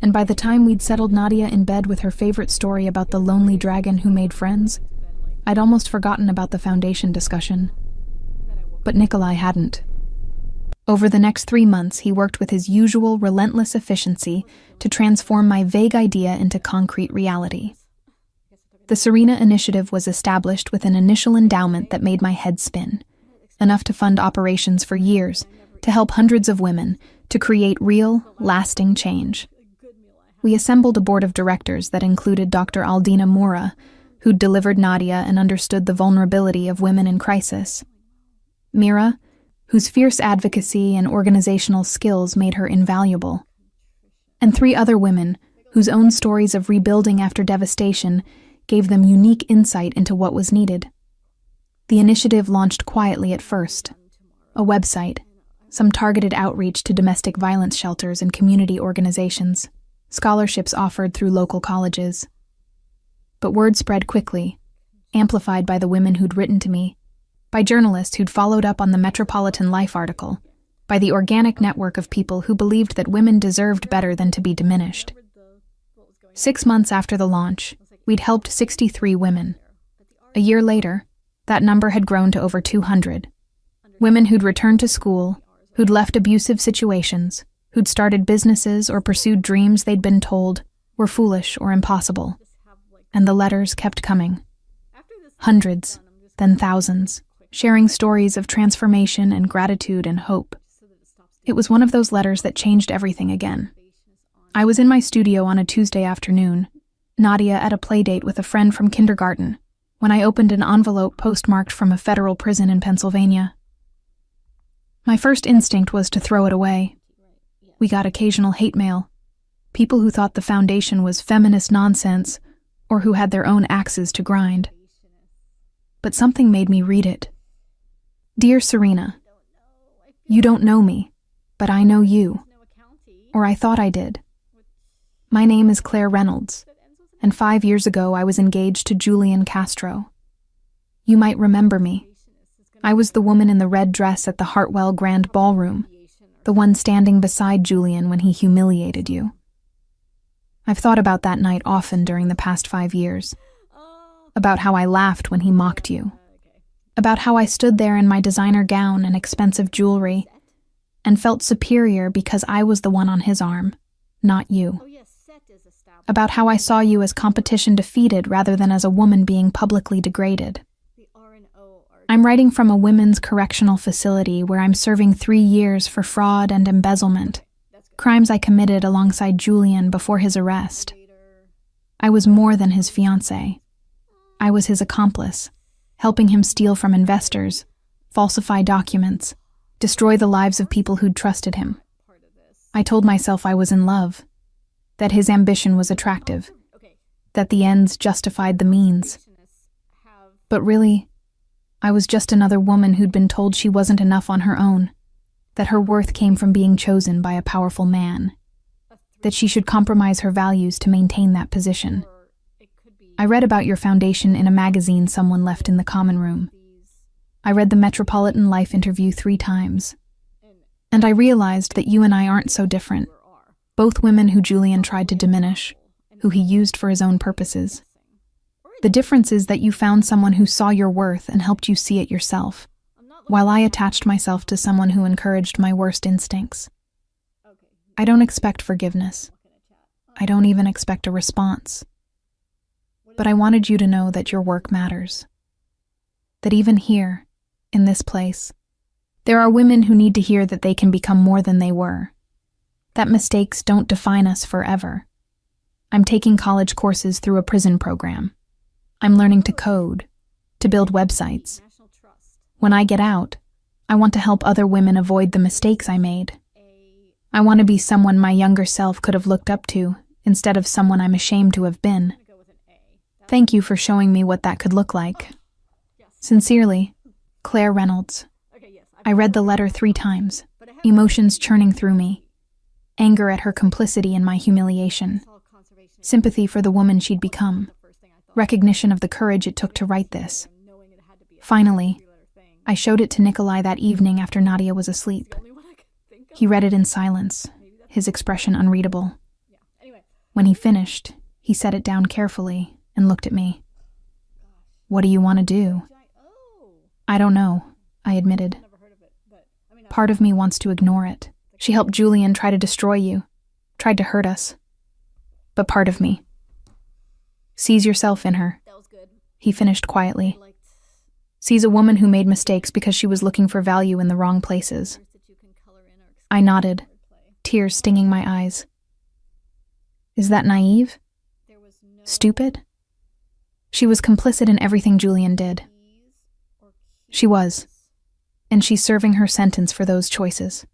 and by the time we'd settled Nadia in bed with her favorite story about the lonely dragon who made friends, I'd almost forgotten about the foundation discussion. But Nikolai hadn't. Over the next 3 months, he worked with his usual relentless efficiency to transform my vague idea into concrete reality. The Serena Initiative was established with an initial endowment that made my head spin, enough to fund operations for years, to help hundreds of women, to create real, lasting change. We assembled a board of directors that included Dr. Aldina Mora, who'd delivered Nadia and understood the vulnerability of women in crisis. Mira, whose fierce advocacy and organizational skills made her invaluable. And 3 other women, whose own stories of rebuilding after devastation gave them unique insight into what was needed. The initiative launched quietly at first. A website, some targeted outreach to domestic violence shelters and community organizations, scholarships offered through local colleges. But word spread quickly, amplified by the women who'd written to me, by journalists who'd followed up on the Metropolitan Life article, by the organic network of people who believed that women deserved better than to be diminished. 6 months after the launch, we'd helped 63 women. A year later, that number had grown to over 200. Women who'd returned to school, who'd left abusive situations, who'd started businesses or pursued dreams they'd been told were foolish or impossible. And the letters kept coming. Hundreds, then thousands, sharing stories of transformation and gratitude and hope. It was one of those letters that changed everything again. I was in my studio on a Tuesday afternoon, Nadia at a playdate with a friend from kindergarten, when I opened an envelope postmarked from a federal prison in Pennsylvania. My first instinct was to throw it away. We got occasional hate mail, people who thought the foundation was feminist nonsense, or who had their own axes to grind. But something made me read it. Dear Serena, you don't know me, but I know you. Or I thought I did. My name is Claire Reynolds, and 5 years ago I was engaged to Julian Castro. You might remember me. I was the woman in the red dress at the Hartwell Grand Ballroom, the one standing beside Julian when he humiliated you. I've thought about that night often during the past 5 years. About how I laughed when he mocked you. About how I stood there in my designer gown and expensive jewelry and felt superior because I was the one on his arm, not you. About how I saw you as competition defeated rather than as a woman being publicly degraded. I'm writing from a women's correctional facility where I'm serving 3 years for fraud and embezzlement, crimes I committed alongside Julian before his arrest. I was more than his fiancé. I was his accomplice, helping him steal from investors, falsify documents, destroy the lives of people who'd trusted him. I told myself I was in love, that his ambition was attractive, that the ends justified the means. But really, I was just another woman who'd been told she wasn't enough on her own, that her worth came from being chosen by a powerful man, that she should compromise her values to maintain that position. I read about your foundation in a magazine someone left in the common room. I read the Metropolitan Life interview 3 times. And I realized that you and I aren't so different. Both women who Julian tried to diminish, who he used for his own purposes. The difference is that you found someone who saw your worth and helped you see it yourself, while I attached myself to someone who encouraged my worst instincts. I don't expect forgiveness. I don't even expect a response. But I wanted you to know that your work matters. That even here, in this place, There are women who need to hear that they can become more than they were, that mistakes don't define us forever. I'm taking college courses through a prison program. I'm learning to code, to build websites. When I get out, I want to help other women avoid the mistakes I made. I want to be someone my younger self could have looked up to, instead of someone I'm ashamed to have been. Thank you for showing me what that could look like. Sincerely, Claire Reynolds. I read the letter 3 times, emotions churning through me. Anger at her complicity in my humiliation. Sympathy for the woman she'd become. Recognition of the courage it took to write this. Finally, I showed it to Nikolai that evening after Nadia was asleep. He read it in silence, his expression unreadable. When he finished, he set it down carefully and looked at me. "What do you want to do?" "I don't know," I admitted. "Part of me wants to ignore it. She helped Julian try to destroy you, tried to hurt us. But part of me sees yourself in her," he finished quietly. "Sees a woman who made mistakes because she was looking for value in the wrong places." I nodded, tears stinging my eyes. Is that naive? Stupid? She was complicit in everything Julian did. She was, and she's serving her sentence for those choices.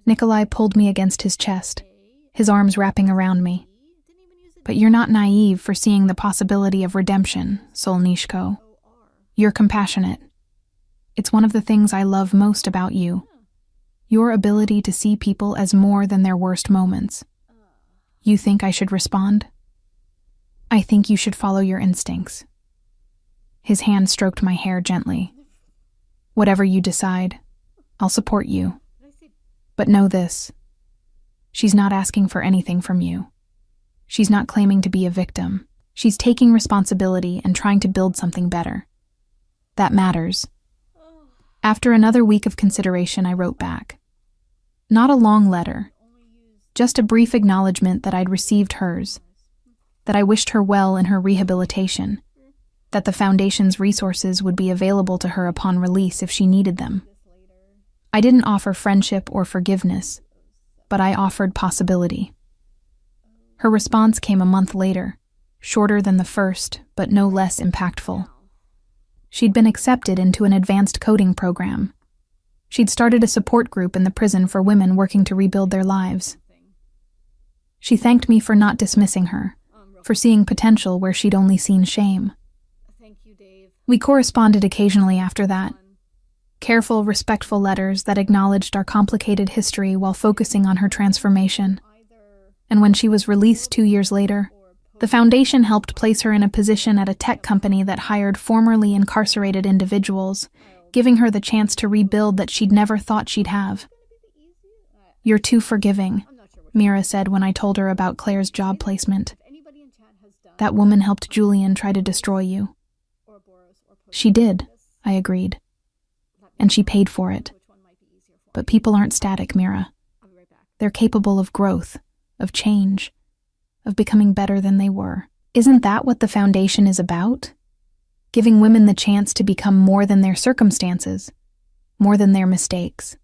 Nikolai pulled me against his chest, his arms wrapping around me. But you're not naive for seeing the possibility of redemption, Solnishko. You're compassionate. It's one of the things I love most about you. Your ability to see people as more than their worst moments. You think I should respond? I think you should follow your instincts. His hand stroked my hair gently. Whatever you decide, I'll support you. But know this. She's not asking for anything from you. She's not claiming to be a victim. She's taking responsibility and trying to build something better. That matters. After another week of consideration, I wrote back. Not a long letter, just a brief acknowledgement that I'd received hers, that I wished her well in her rehabilitation, that the Foundation's resources would be available to her upon release if she needed them. I didn't offer friendship or forgiveness, but I offered possibility. Her response came a month later, shorter than the first, but no less impactful. She'd been accepted into an advanced coding program. She'd started a support group in the prison for women working to rebuild their lives. She thanked me for not dismissing her, for seeing potential where she'd only seen shame. We corresponded occasionally after that. Careful, respectful letters that acknowledged our complicated history while focusing on her transformation. And when she was released 2 years later, the Foundation helped place her in a position at a tech company that hired formerly incarcerated individuals, giving her the chance to rebuild that she'd never thought she'd have. "You're too forgiving," Mira said when I told her about Claire's job placement. "That woman helped Julian try to destroy you." "She did," I agreed. "And she paid for it. But people aren't static, Mira. They're capable of growth, of change, of becoming better than they were. Isn't that what the Foundation is about? Giving women the chance to become more than their circumstances, more than their mistakes."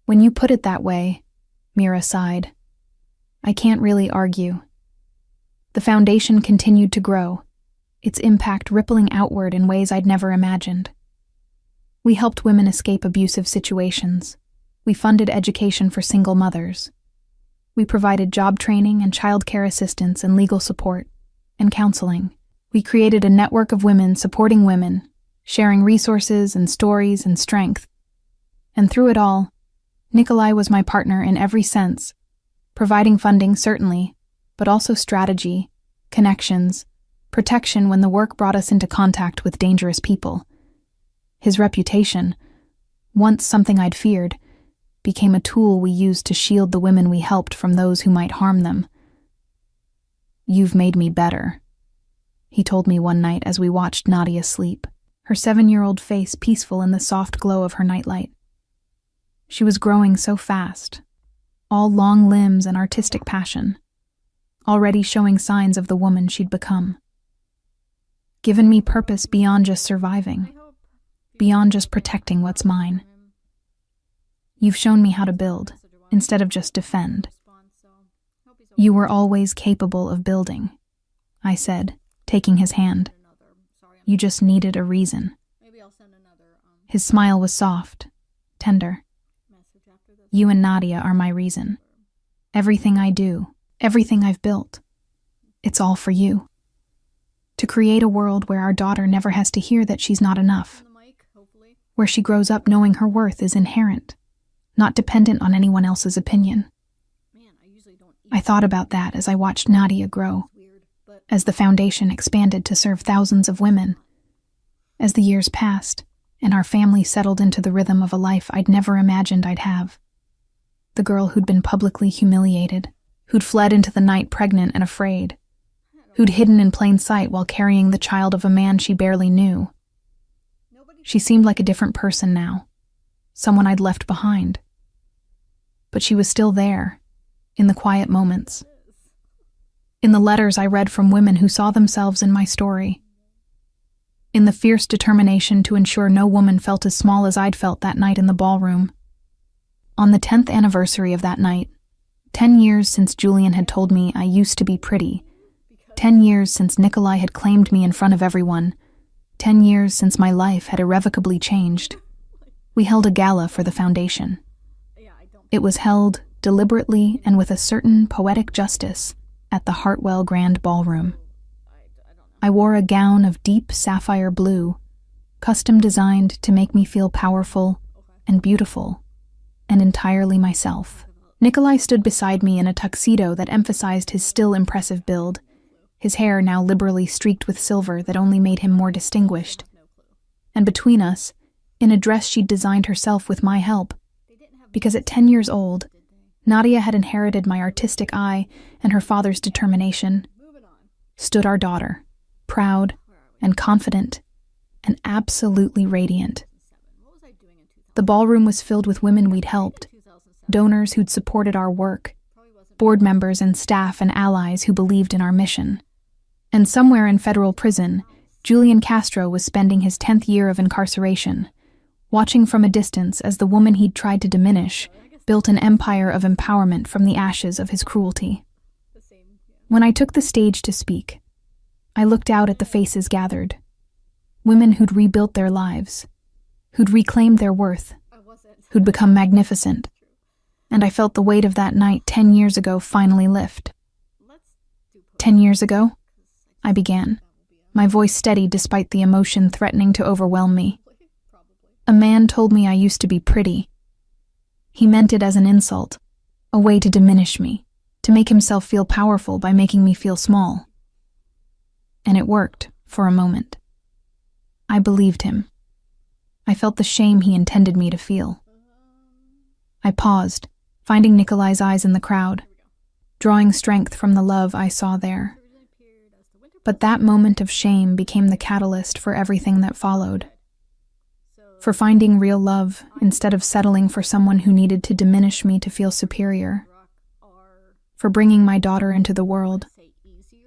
"When you put it that way," Mira sighed, "I can't really argue." The Foundation continued to grow, its impact rippling outward in ways I'd never imagined. We helped women escape abusive situations. We funded education for single mothers. We provided job training and childcare assistance and legal support, and counseling. We created a network of women supporting women, sharing resources and stories and strength. And through it all, Nikolai was my partner in every sense, providing funding certainly, but also strategy, connections, protection when the work brought us into contact with dangerous people. His reputation, once something I'd feared, became a tool we used to shield the women we helped from those who might harm them. "You've made me better," he told me one night as we watched Nadia sleep, her 7-year-old face peaceful in the soft glow of her nightlight. She was growing so fast, all long limbs and artistic passion, already showing signs of the woman she'd become. Given me purpose beyond just surviving. beyond just protecting what's mine. You've shown me how to build, instead of just defend. You were always capable of building, I said, taking his hand. You just needed a reason. His smile was soft, tender. You and Nadia are my reason. Everything I do, everything I've built, it's all for you. To create a world where our daughter never has to hear that she's not enough. Where she grows up knowing her worth is inherent, not dependent on anyone else's opinion. I thought about that as I watched Nadia grow, as the foundation expanded to serve thousands of women. As the years passed, and our family settled into the rhythm of a life I'd never imagined I'd have. The girl who'd been publicly humiliated, who'd fled into the night pregnant and afraid, who'd hidden in plain sight while carrying the child of a man she barely knew. She seemed like a different person now, someone I'd left behind. But she was still there, in the quiet moments. In the letters I read from women who saw themselves in my story. In the fierce determination to ensure no woman felt as small as I'd felt that night in the ballroom. On the 10th anniversary of that night, 10 years since Julian had told me I used to be pretty, 10 years since Nikolai had claimed me in front of everyone, 10 years since my life had irrevocably changed, we held a gala for the foundation. It was held deliberately and with a certain poetic justice at the Hartwell Grand Ballroom. I wore a gown of deep sapphire blue, custom designed to make me feel powerful and beautiful, and entirely myself. Nikolai stood beside me in a tuxedo that emphasized his still impressive build, his hair now liberally streaked with silver that only made him more distinguished. And between us, in a dress she'd designed herself with my help, because at 10 years old, Nadia had inherited my artistic eye and her father's determination, stood our daughter, proud and confident and absolutely radiant. The ballroom was filled with women we'd helped, donors who'd supported our work, board members and staff and allies who believed in our mission. And somewhere in federal prison, Julian Castro was spending his 10th year of incarceration, watching from a distance as the woman he'd tried to diminish built an empire of empowerment from the ashes of his cruelty. When I took the stage to speak, I looked out at the faces gathered, women who'd rebuilt their lives, who'd reclaimed their worth, who'd become magnificent, and I felt the weight of that night 10 years ago finally lift. 10 years ago? I began, my voice steady despite the emotion threatening to overwhelm me. A man told me I used to be pretty. He meant it as an insult, a way to diminish me, to make himself feel powerful by making me feel small. And it worked, for a moment. I believed him. I felt the shame he intended me to feel. I paused, finding Nikolai's eyes in the crowd, drawing strength from the love I saw there. But that moment of shame became the catalyst for everything that followed. For finding real love instead of settling for someone who needed to diminish me to feel superior. For bringing my daughter into the world.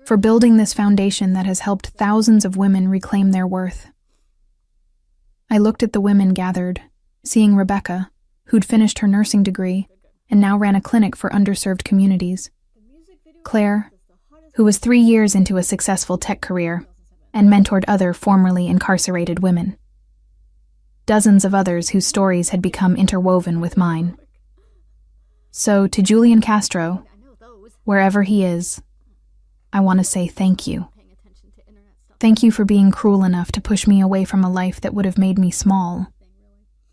For building this foundation that has helped thousands of women reclaim their worth. I looked at the women gathered, seeing Rebecca, who'd finished her nursing degree and now ran a clinic for underserved communities. Claire, who was 3 years into a successful tech career and mentored other formerly incarcerated women. Dozens of others whose stories had become interwoven with mine. So to Julian Castro, wherever he is, I want to say thank you. Thank you for being cruel enough to push me away from a life that would have made me small.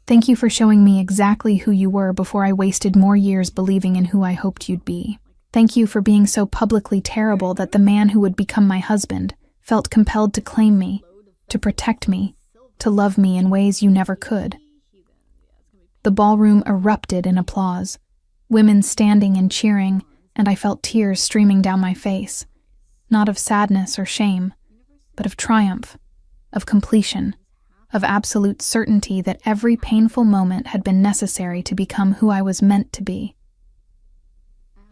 Thank you for showing me exactly who you were before I wasted more years believing in who I hoped you'd be. Thank you for being so publicly terrible that the man who would become my husband felt compelled to claim me, to protect me, to love me in ways you never could. The ballroom erupted in applause, women standing and cheering, and I felt tears streaming down my face, not of sadness or shame, but of triumph, of completion, of absolute certainty that every painful moment had been necessary to become who I was meant to be.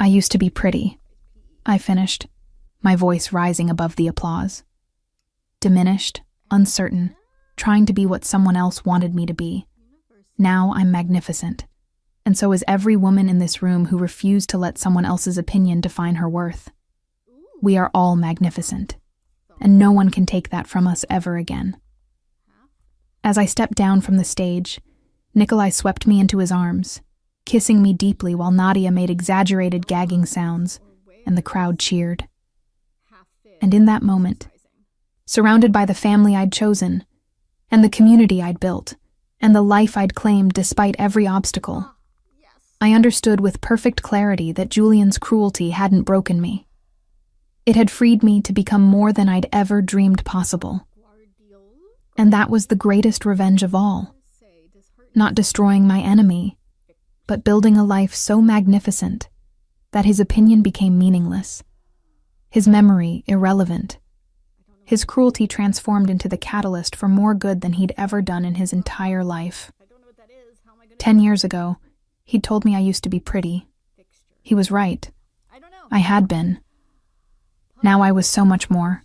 I used to be pretty, I finished, my voice rising above the applause. Diminished, uncertain, trying to be what someone else wanted me to be. Now I'm magnificent. And so is every woman in this room who refused to let someone else's opinion define her worth. We are all magnificent, and no one can take that from us ever again. As I stepped down from the stage, Nikolai swept me into his arms, kissing me deeply while Nadia made exaggerated gagging sounds, and the crowd cheered. And in that moment, surrounded by the family I'd chosen, and the community I'd built, and the life I'd claimed despite every obstacle, I understood with perfect clarity that Julian's cruelty hadn't broken me. It had freed me to become more than I'd ever dreamed possible. And that was the greatest revenge of all. Not destroying my enemy, but building a life so magnificent that his opinion became meaningless, his memory irrelevant, his cruelty transformed into the catalyst for more good than he'd ever done in his entire life. 10 years ago, he'd told me I used to be pretty. He was right. I had been. Now I was so much more.